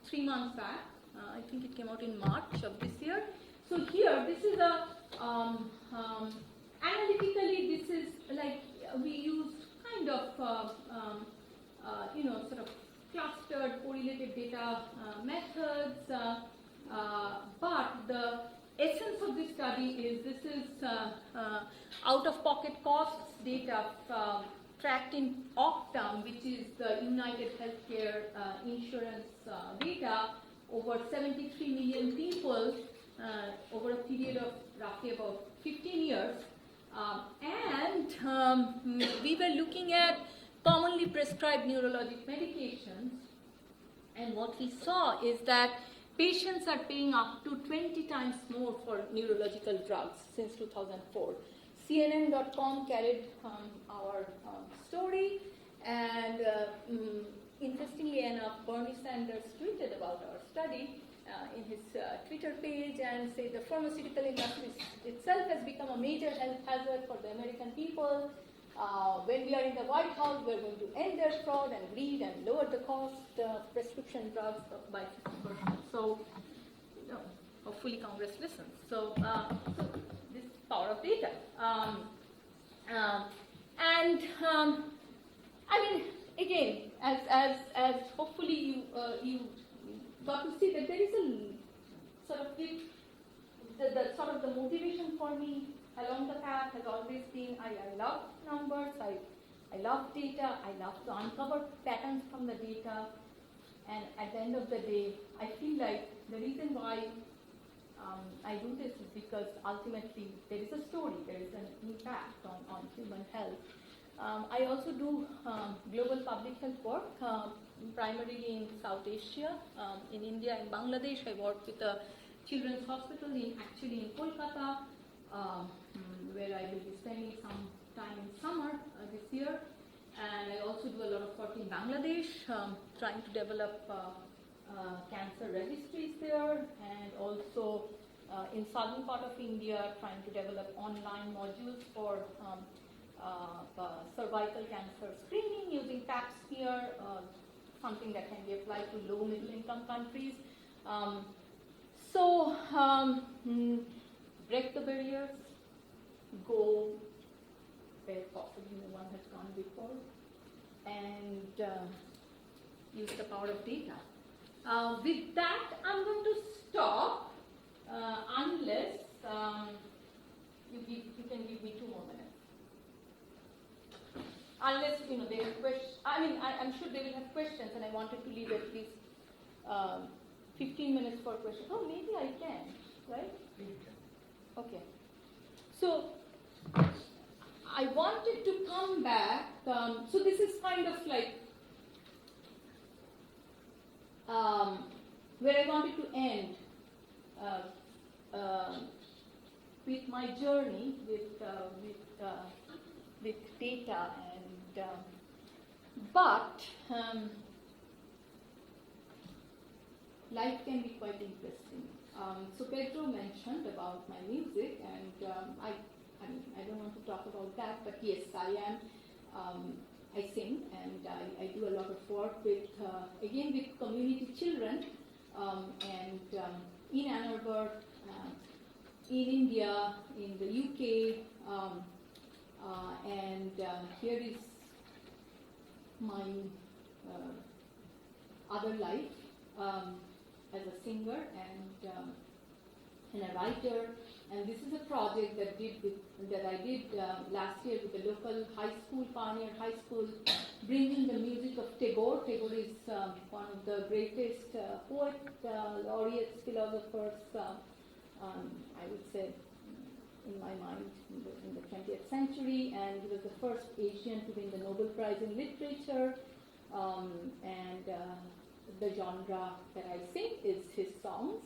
3 months back. I think it came out in March of this year. So here, this is a analytically, this is like we used kind of sort of clustered correlated data methods, but the essence of this study is this is out-of-pocket costs data tracked in Optum, which is the United Healthcare insurance data over 73 million people over a period of roughly about 15 years. We were looking at commonly prescribed neurologic medications, and what we saw is that patients are paying up to 20 times more for neurological drugs since 2004. CNN.com carried our story, and interestingly enough, Bernie Sanders tweeted about our study in his Twitter page and said the pharmaceutical industry itself has become a major health hazard for the American people. When we are in the White House, we are going to end their fraud and greed and lower the cost of prescription drugs by 50%. So, hopefully Congress listens. So this is power of data. I mean, again, as hopefully you got to see that there is a sort of the motivation for me along the path has always been I love numbers, I love data, I love to uncover patterns from the data, and at the end of the day, I feel like the reason why I do this is because ultimately there is a story, there is an impact on human health. I also do global public health work, primarily in South Asia. In India and Bangladesh, I work with a children's hospital actually in Kolkata, where I will be spending some time in summer this year. And I also do a lot of work in Bangladesh, trying to develop cancer registries there, and also in southern part of India, trying to develop online modules for cervical cancer screening using pap smear, something that can be applied to low middle income countries. Break the barriers, go where possibly no one has gone before, and use the power of data. With that, I'm going to stop, unless you can give me 2 more minutes. Unless they have questions. I mean, I'm sure they will have questions, and I wanted to leave at least 15 minutes for questions. Oh, maybe I can, right? You can. Okay. So I wanted to come back. So this is kind of like where I wanted to end with my journey with data, and but life can be quite interesting. So Pedro mentioned about my music, and I don't want to talk about that, but yes, I am. I sing, and I do a lot of work with, again, with community children, and in Ann Arbor, in India, in the UK, and here is my other life as a singer and a writer. And this is a project that I did last year with the local high school, Pioneer High School, bringing the music of Tagore. Tagore is one of the greatest poets, laureates, philosophers, I would say, in my mind, in the 20th century. And he was the first Asian to win the Nobel Prize in Literature. And the genre that I sing is his songs.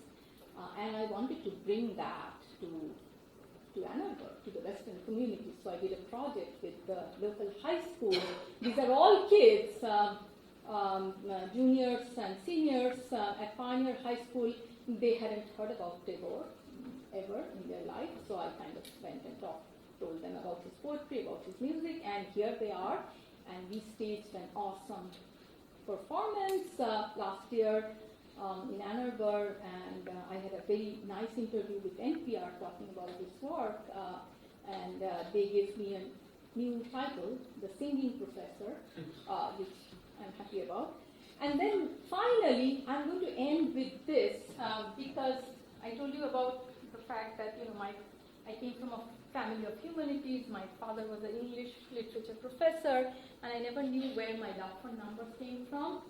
And I wanted to bring that to Ann Arbor, to the Western community. So I did a project with the local high school. These are all kids, juniors and seniors at Pioneer High School. They hadn't heard about Tagore ever in their life. So I kind of went and told them about his poetry, about his music, and here they are. And we staged an awesome performance last year in Ann Arbor, and I had a very nice interview with NPR talking about this work, and they gave me a new title, The Singing Professor, which I'm happy about. And then finally, I'm going to end with this, because I told you about the fact that I came from a family of humanities. My father was an English literature professor, and I never knew where my love for numbers came from.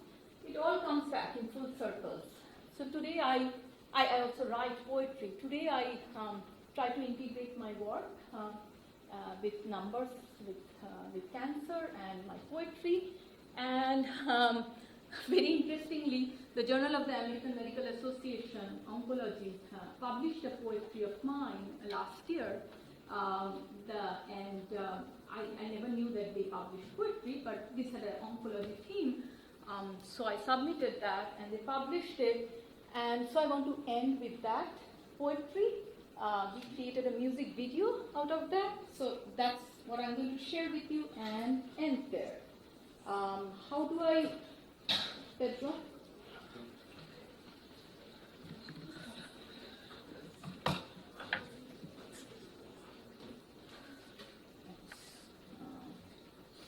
It all comes back in full circles. So today I also write poetry. Today I try to integrate my work with numbers, with cancer and my poetry. And very interestingly, the Journal of the American Medical Association, Oncology, published a poetry of mine last year. I never knew that they published poetry, but this had an oncology theme. So I submitted that and they published it. And so I want to end with that poetry. We created a music video out of that. So that's what I'm going to share with you and end there. How do I, Pedro?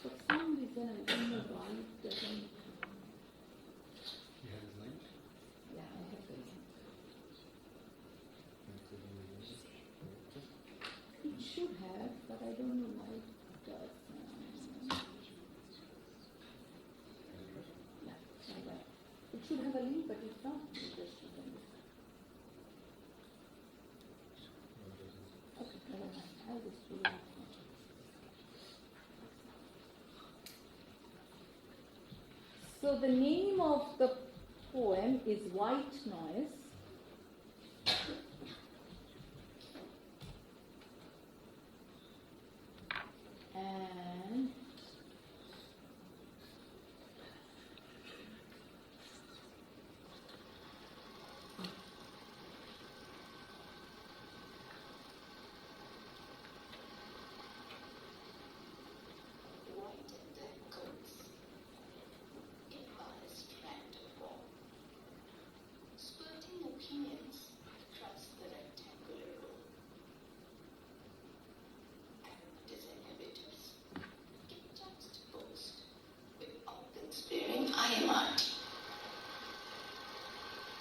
For some reason, I don't know why it doesn't. You have his link? Yeah, I have the link. It should have, but I don't know why it does. Yeah, right. It should have a link, but it's not. It just shouldn't. Okay, never mind. I'll just do it. So the name of the poem is White Noise.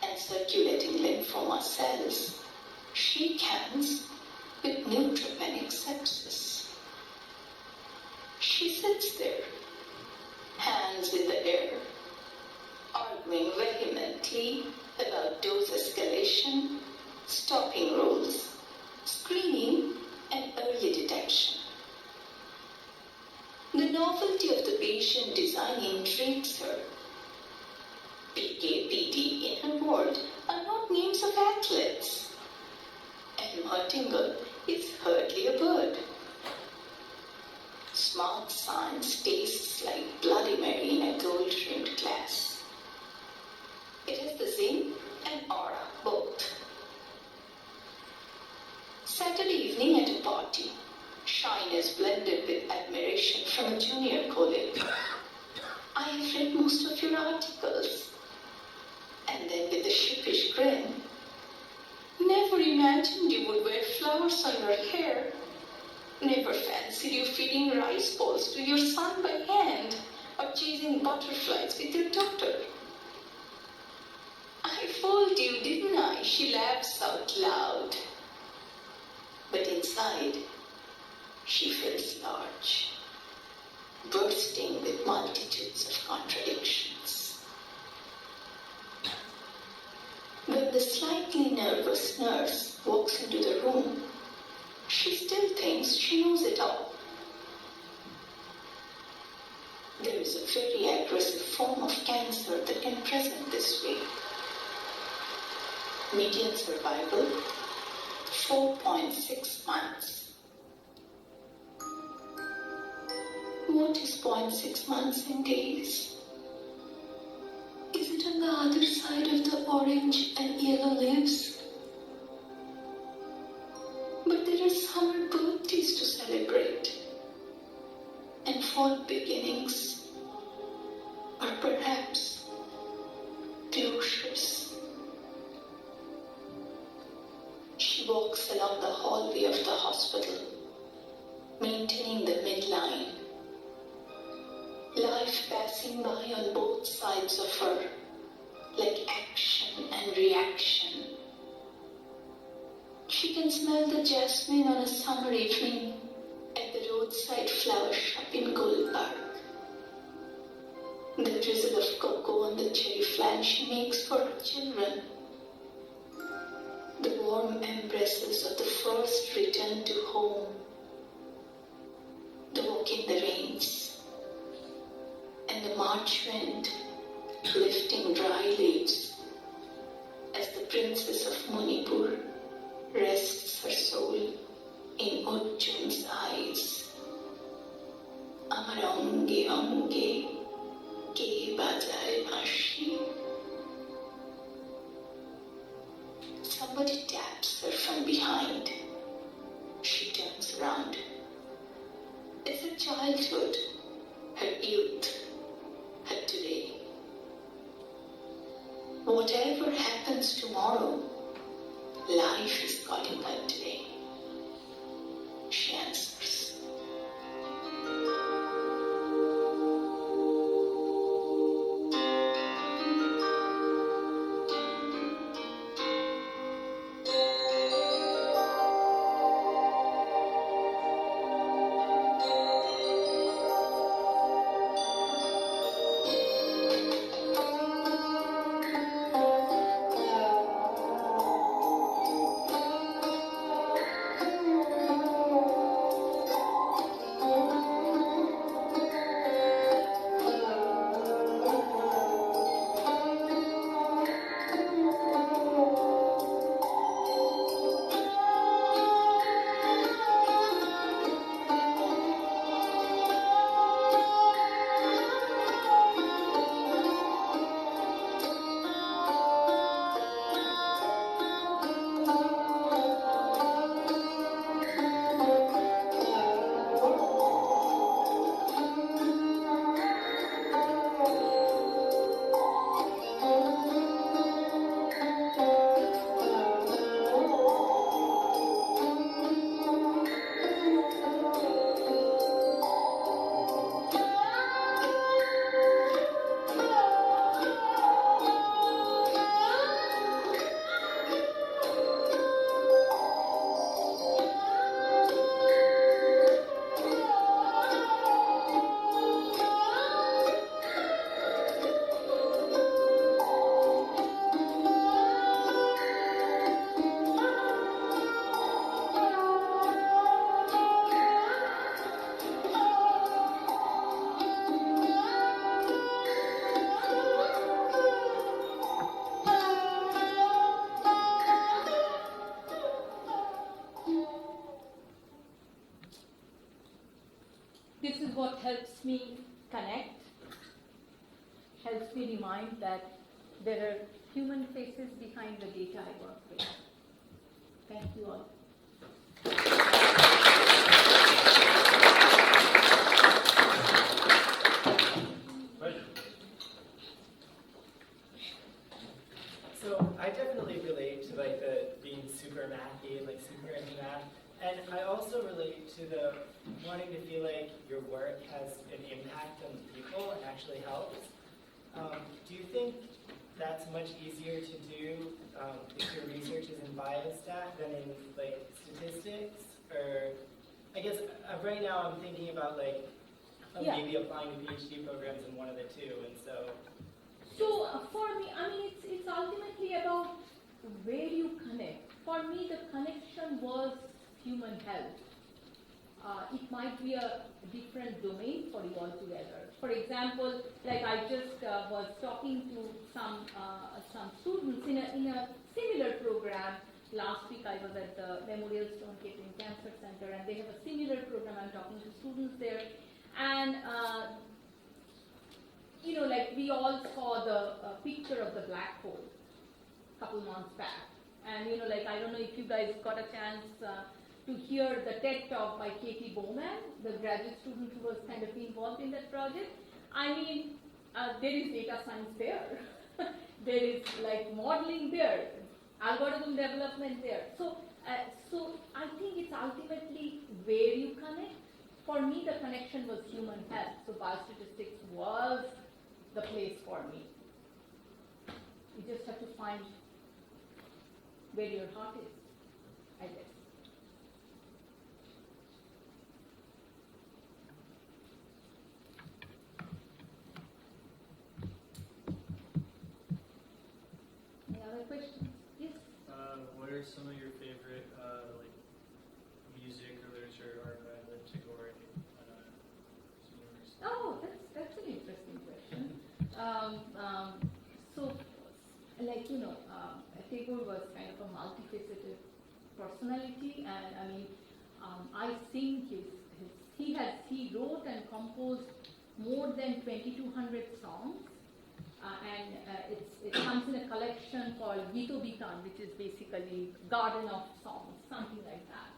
And circulating lymphoma cells, shake hands with neutropenic sepsis. She sits there, hands in the air, arguing vehemently about dose escalation, stopping rules, screening, and early detection. The novelty of the patient design intrigues her. PKPD in her ward are not names of athletes. And Martingale is hardly a bird. Smart science tastes like Bloody Mary in a gold-rimmed glass. It has the zing and aura both. Saturday evening at a party, shyness blended with admiration from a junior colleague. I have read most of your articles. And then with a sheepish grin, never imagined you would wear flowers on your hair. Never fancied you feeding rice balls to your son by hand or chasing butterflies with your daughter. I fooled you, didn't I? She laughs out loud. But inside, she feels large, bursting with multitudes of contradictions. When the slightly nervous nurse walks into the room, she still thinks she knows it all. There is a very aggressive form of cancer that can present this way. Median survival, 4.6 months. What is 0.6 months in days? Is it on the other side of the orange and yellow leaves? But there are summer birthdays to celebrate, and fall beginnings, or perhaps closures. She walks along the hallway of the hospital, maintaining the midline. Life passing by on both sides of her, like action and reaction. She can smell the jasmine on a summer evening at the roadside flower shop in Gold Park. The drizzle of cocoa on the cherry flan she makes for her children. The warm embraces of the first return to home. March wind lifting dry leaves as the princess of Manipur rests her soul in Ujjun's eyes. Amar onge onge ke bajaye bashi. Somebody taps her from behind. She turns around. It's her childhood, her youth, her today. Whatever happens tomorrow, life is calling her today. She answers. This is what helps me connect, helps me remind that there are human faces behind the data I work with. Thank you all. So I definitely relate to like the being super mathy, like super into math. And I also relate to the wanting to feel like your work has an impact on people and actually helps. Do you think that's much easier to do if your research is in biostat than in like statistics? Or I guess right now I'm thinking about like maybe applying to PhD programs in one of the two, and so. So for me, I mean, it's ultimately about where you connect. For me, the connection was human health. It might be a different domain for you altogether. For example, like I just was talking to some students in a similar program. Last week I was at the Memorial Sloan Kettering Cancer Center, and they have a similar program. I'm talking to students there, and like we all saw the picture of the black hole a couple months back, and like I don't know if you guys got a chance to hear the TED talk by Katie Bowman, the graduate student who was kind of involved in that project. I mean, there is data science there. There is like modeling there, algorithm development there. So I think it's ultimately where you connect. For me, the connection was human health. So biostatistics was the place for me. You just have to find where your heart is, I guess. Any other questions? Yes? What are some of your favorite like music or literature or art to go writing at university? Oh, that's an interesting question. So, like, Tagore was kind of a multifaceted personality, and I mean, I think he wrote and composed more than 2,200 songs, and it comes in a collection called Gito Bitan, which is basically Garden of Songs, something like that.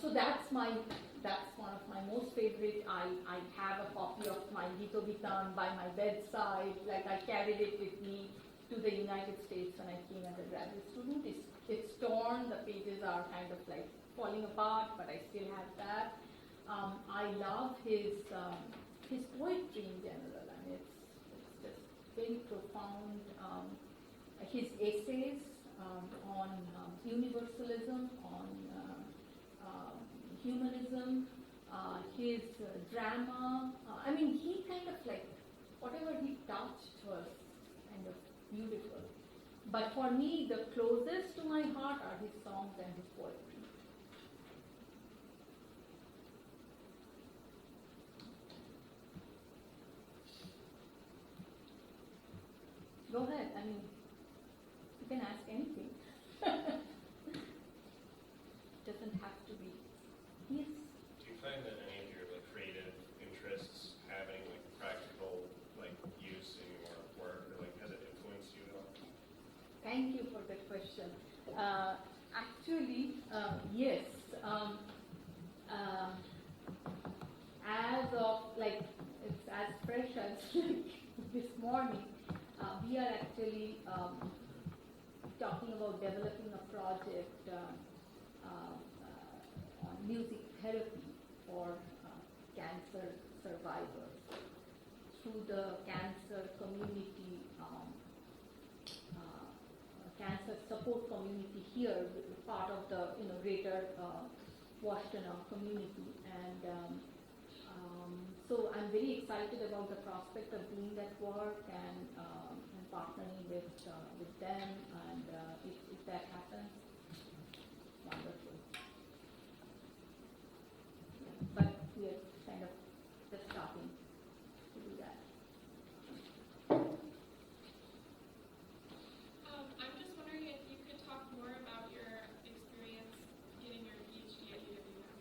So that's one of my most favorite. I have a copy of my Gito Bitan by my bedside. Like, I carried it with me to the United States when I came as a graduate student. It's torn, the pages are kind of like falling apart, but I still have that. I love his poetry in general, and it's just very profound. His essays on universalism, on humanism, his drama. I mean, he kind of like, whatever he touched was kind of beautiful. But for me, the closest to my heart are his songs and his poetry. Go ahead. I mean, you can ask anything. Doesn't have to be. Yes. Do you find that any of your like creative interests have any like practical like use in your work, or like has it influenced you at all? Thank you for that question. Actually, yes. As of like, it's as fresh as like this morning. We are actually talking about developing a project on music therapy for cancer survivors through the cancer community, cancer support community here, part of the greater Washington community, and so I'm very excited about the prospect of doing that work and partnering with them, and if that happens, wonderful. Yeah, but we're kind of just starting to do that. I'm just wondering if you could talk more about your experience getting your PhD at UW-Madison.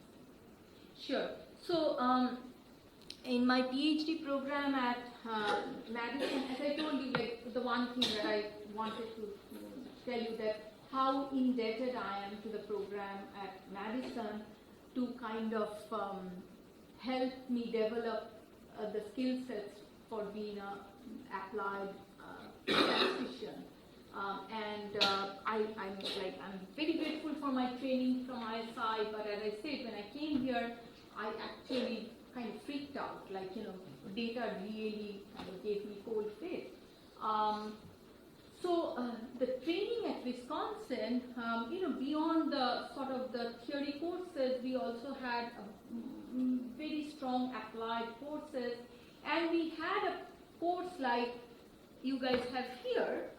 Sure. So, in my PhD program at Madison, as I told you, like the one thing that I wanted to tell you, that how indebted I am to the program at Madison to kind of help me develop the skill sets for being an applied statistician. I'm very grateful for my training from ISI, but as I said, when I came here, I actually kind of freaked out, data really kind of gave me cold feet. So the training at Wisconsin, beyond the sort of the theory courses, we also had very strong applied courses, and we had a course like you guys have here.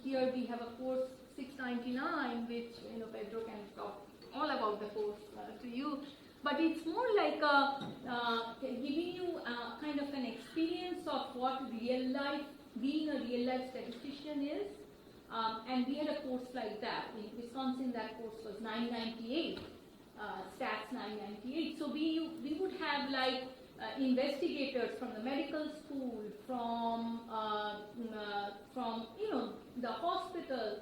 Here we have a course 699, which Pedro can talk all about the course to you. But it's more like giving you kind of an experience of what being a real life statistician is. And we had a course like that. In Wisconsin, that course was 998, Stats 998. So we would have like investigators from the medical school, from the hospital,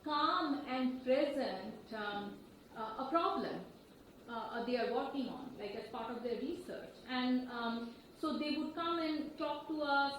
come and present a problem they are working on, like as part of their research. And so they would come and talk to us.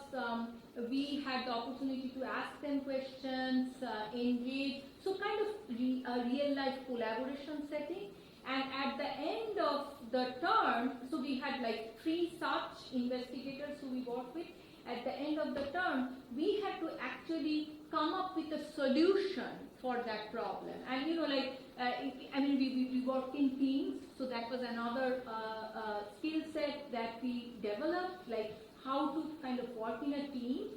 We had the opportunity to ask them questions, engage. So kind of a real life collaboration setting. And at the end of the term, so we had like 3 such investigators who we worked with. At the end of the term, we had to actually come up with a solution for that problem. And we worked in teams, so that was another skill set that we developed, like how to kind of work in a team.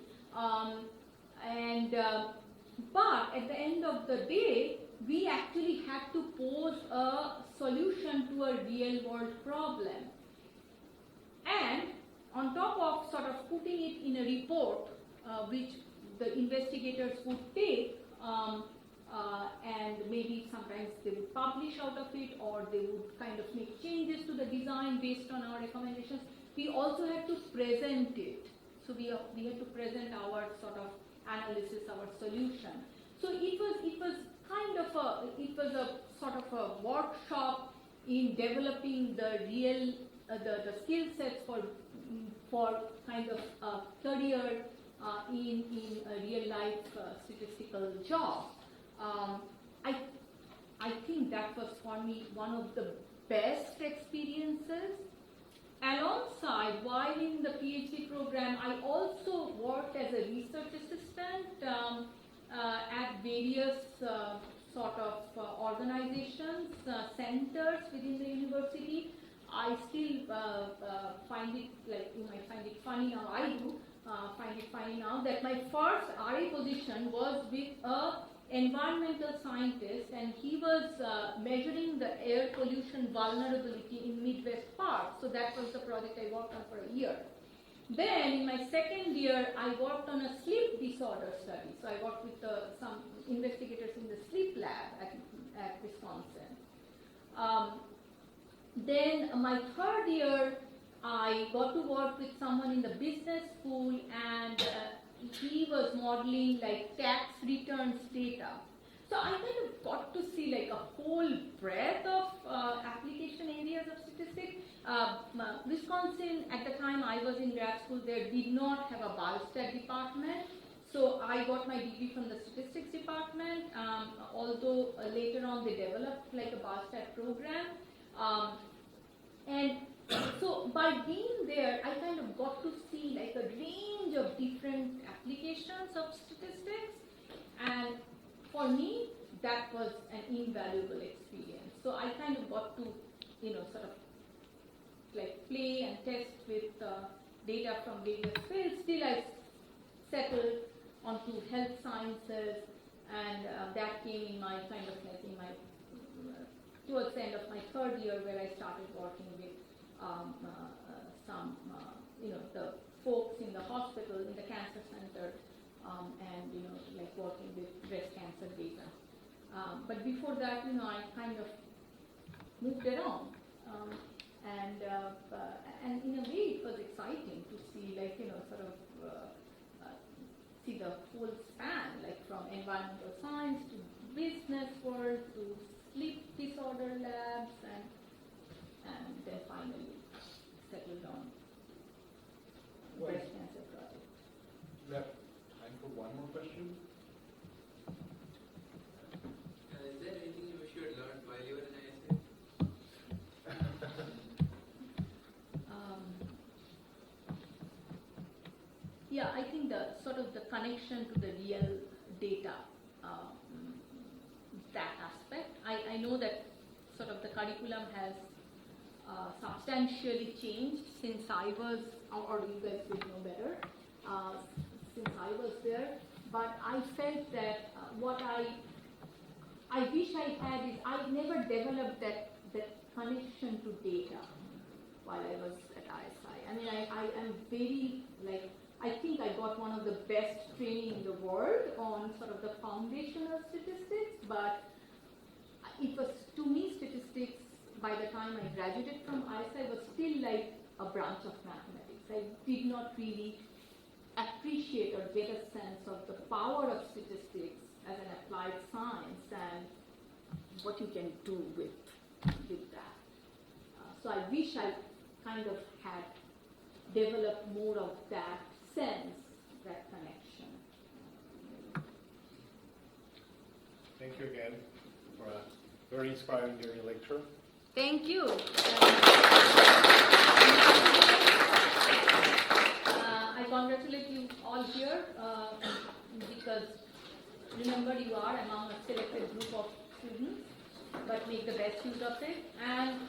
But at the end of the day, we actually had to pose a solution to a real world problem. And on top of sort of putting it in a report, which the investigators would take, and maybe sometimes they would publish out of it, or they would kind of make changes to the design based on our recommendations. We also had to present it. So we had to present our sort of analysis, our solution. So it was kind of a sort of a workshop in developing the real the skill sets for kind of a career in a real life statistical job. I think that was for me one of the best experiences. Alongside, while in the PhD program, I also worked as a research assistant at various sort of organizations, centers within the university. I still find it, like you might find it funny now, I do find it funny now, that my first RA position was with a environmental scientist, and he was measuring the air pollution vulnerability in Midwest Park. So that was the project I worked on for a year. Then in my second year, I worked on a sleep disorder study. So I worked with some investigators in the sleep lab at Wisconsin. Then my third year, I got to work with someone in the business school, and he was modeling like tax returns data. So I kind of got to see like a whole breadth of application areas of statistics. Wisconsin, at the time I was in grad school, there did not have a biostat department. So I got my degree from the statistics department, although later on they developed like a biostat program. And so by being there, I kind of got to see like a range of different applications of statistics, and for me, that was an invaluable experience. So I kind of got to, sort of like play and test with data from various fields. Still, I settled onto health sciences, and that came in my kind of like in my towards the end of my third year, where I started working with some, the folks in the hospital, in the cancer center, and, like working with breast cancer data. But before that, I kind of moved around. And in a way, it was exciting to see, like, sort of see the whole span, like from environmental science to business world to sleep disorder labs, and then finally settled on breast cancer project. We have time for one more question. Is there anything you wish you had learned while you were in ISA? Yeah, I think the sort of the connection to the real data, that aspect. I know that sort of the curriculum has substantially changed since I was, or you guys would know better, since I was there. But I felt that what I wish I had is I never developed that connection to data while I was at ISI. I mean, I am very, like, I think I got one of the best training in the world on sort of the foundational statistics, but it was, to me, statistics, by the time I graduated from ISI, was still like a branch of mathematics. I did not really appreciate or get a sense of the power of statistics as an applied science and what you can do with that. So I wish I kind of had developed more of that sense, that connection. Thank you again for a very inspiring lecture. Thank you. I congratulate you all here because remember, you are among a selected group of students, but make the best use of it and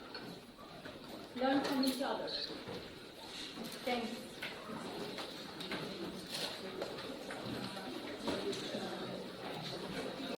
learn from each other. Thanks.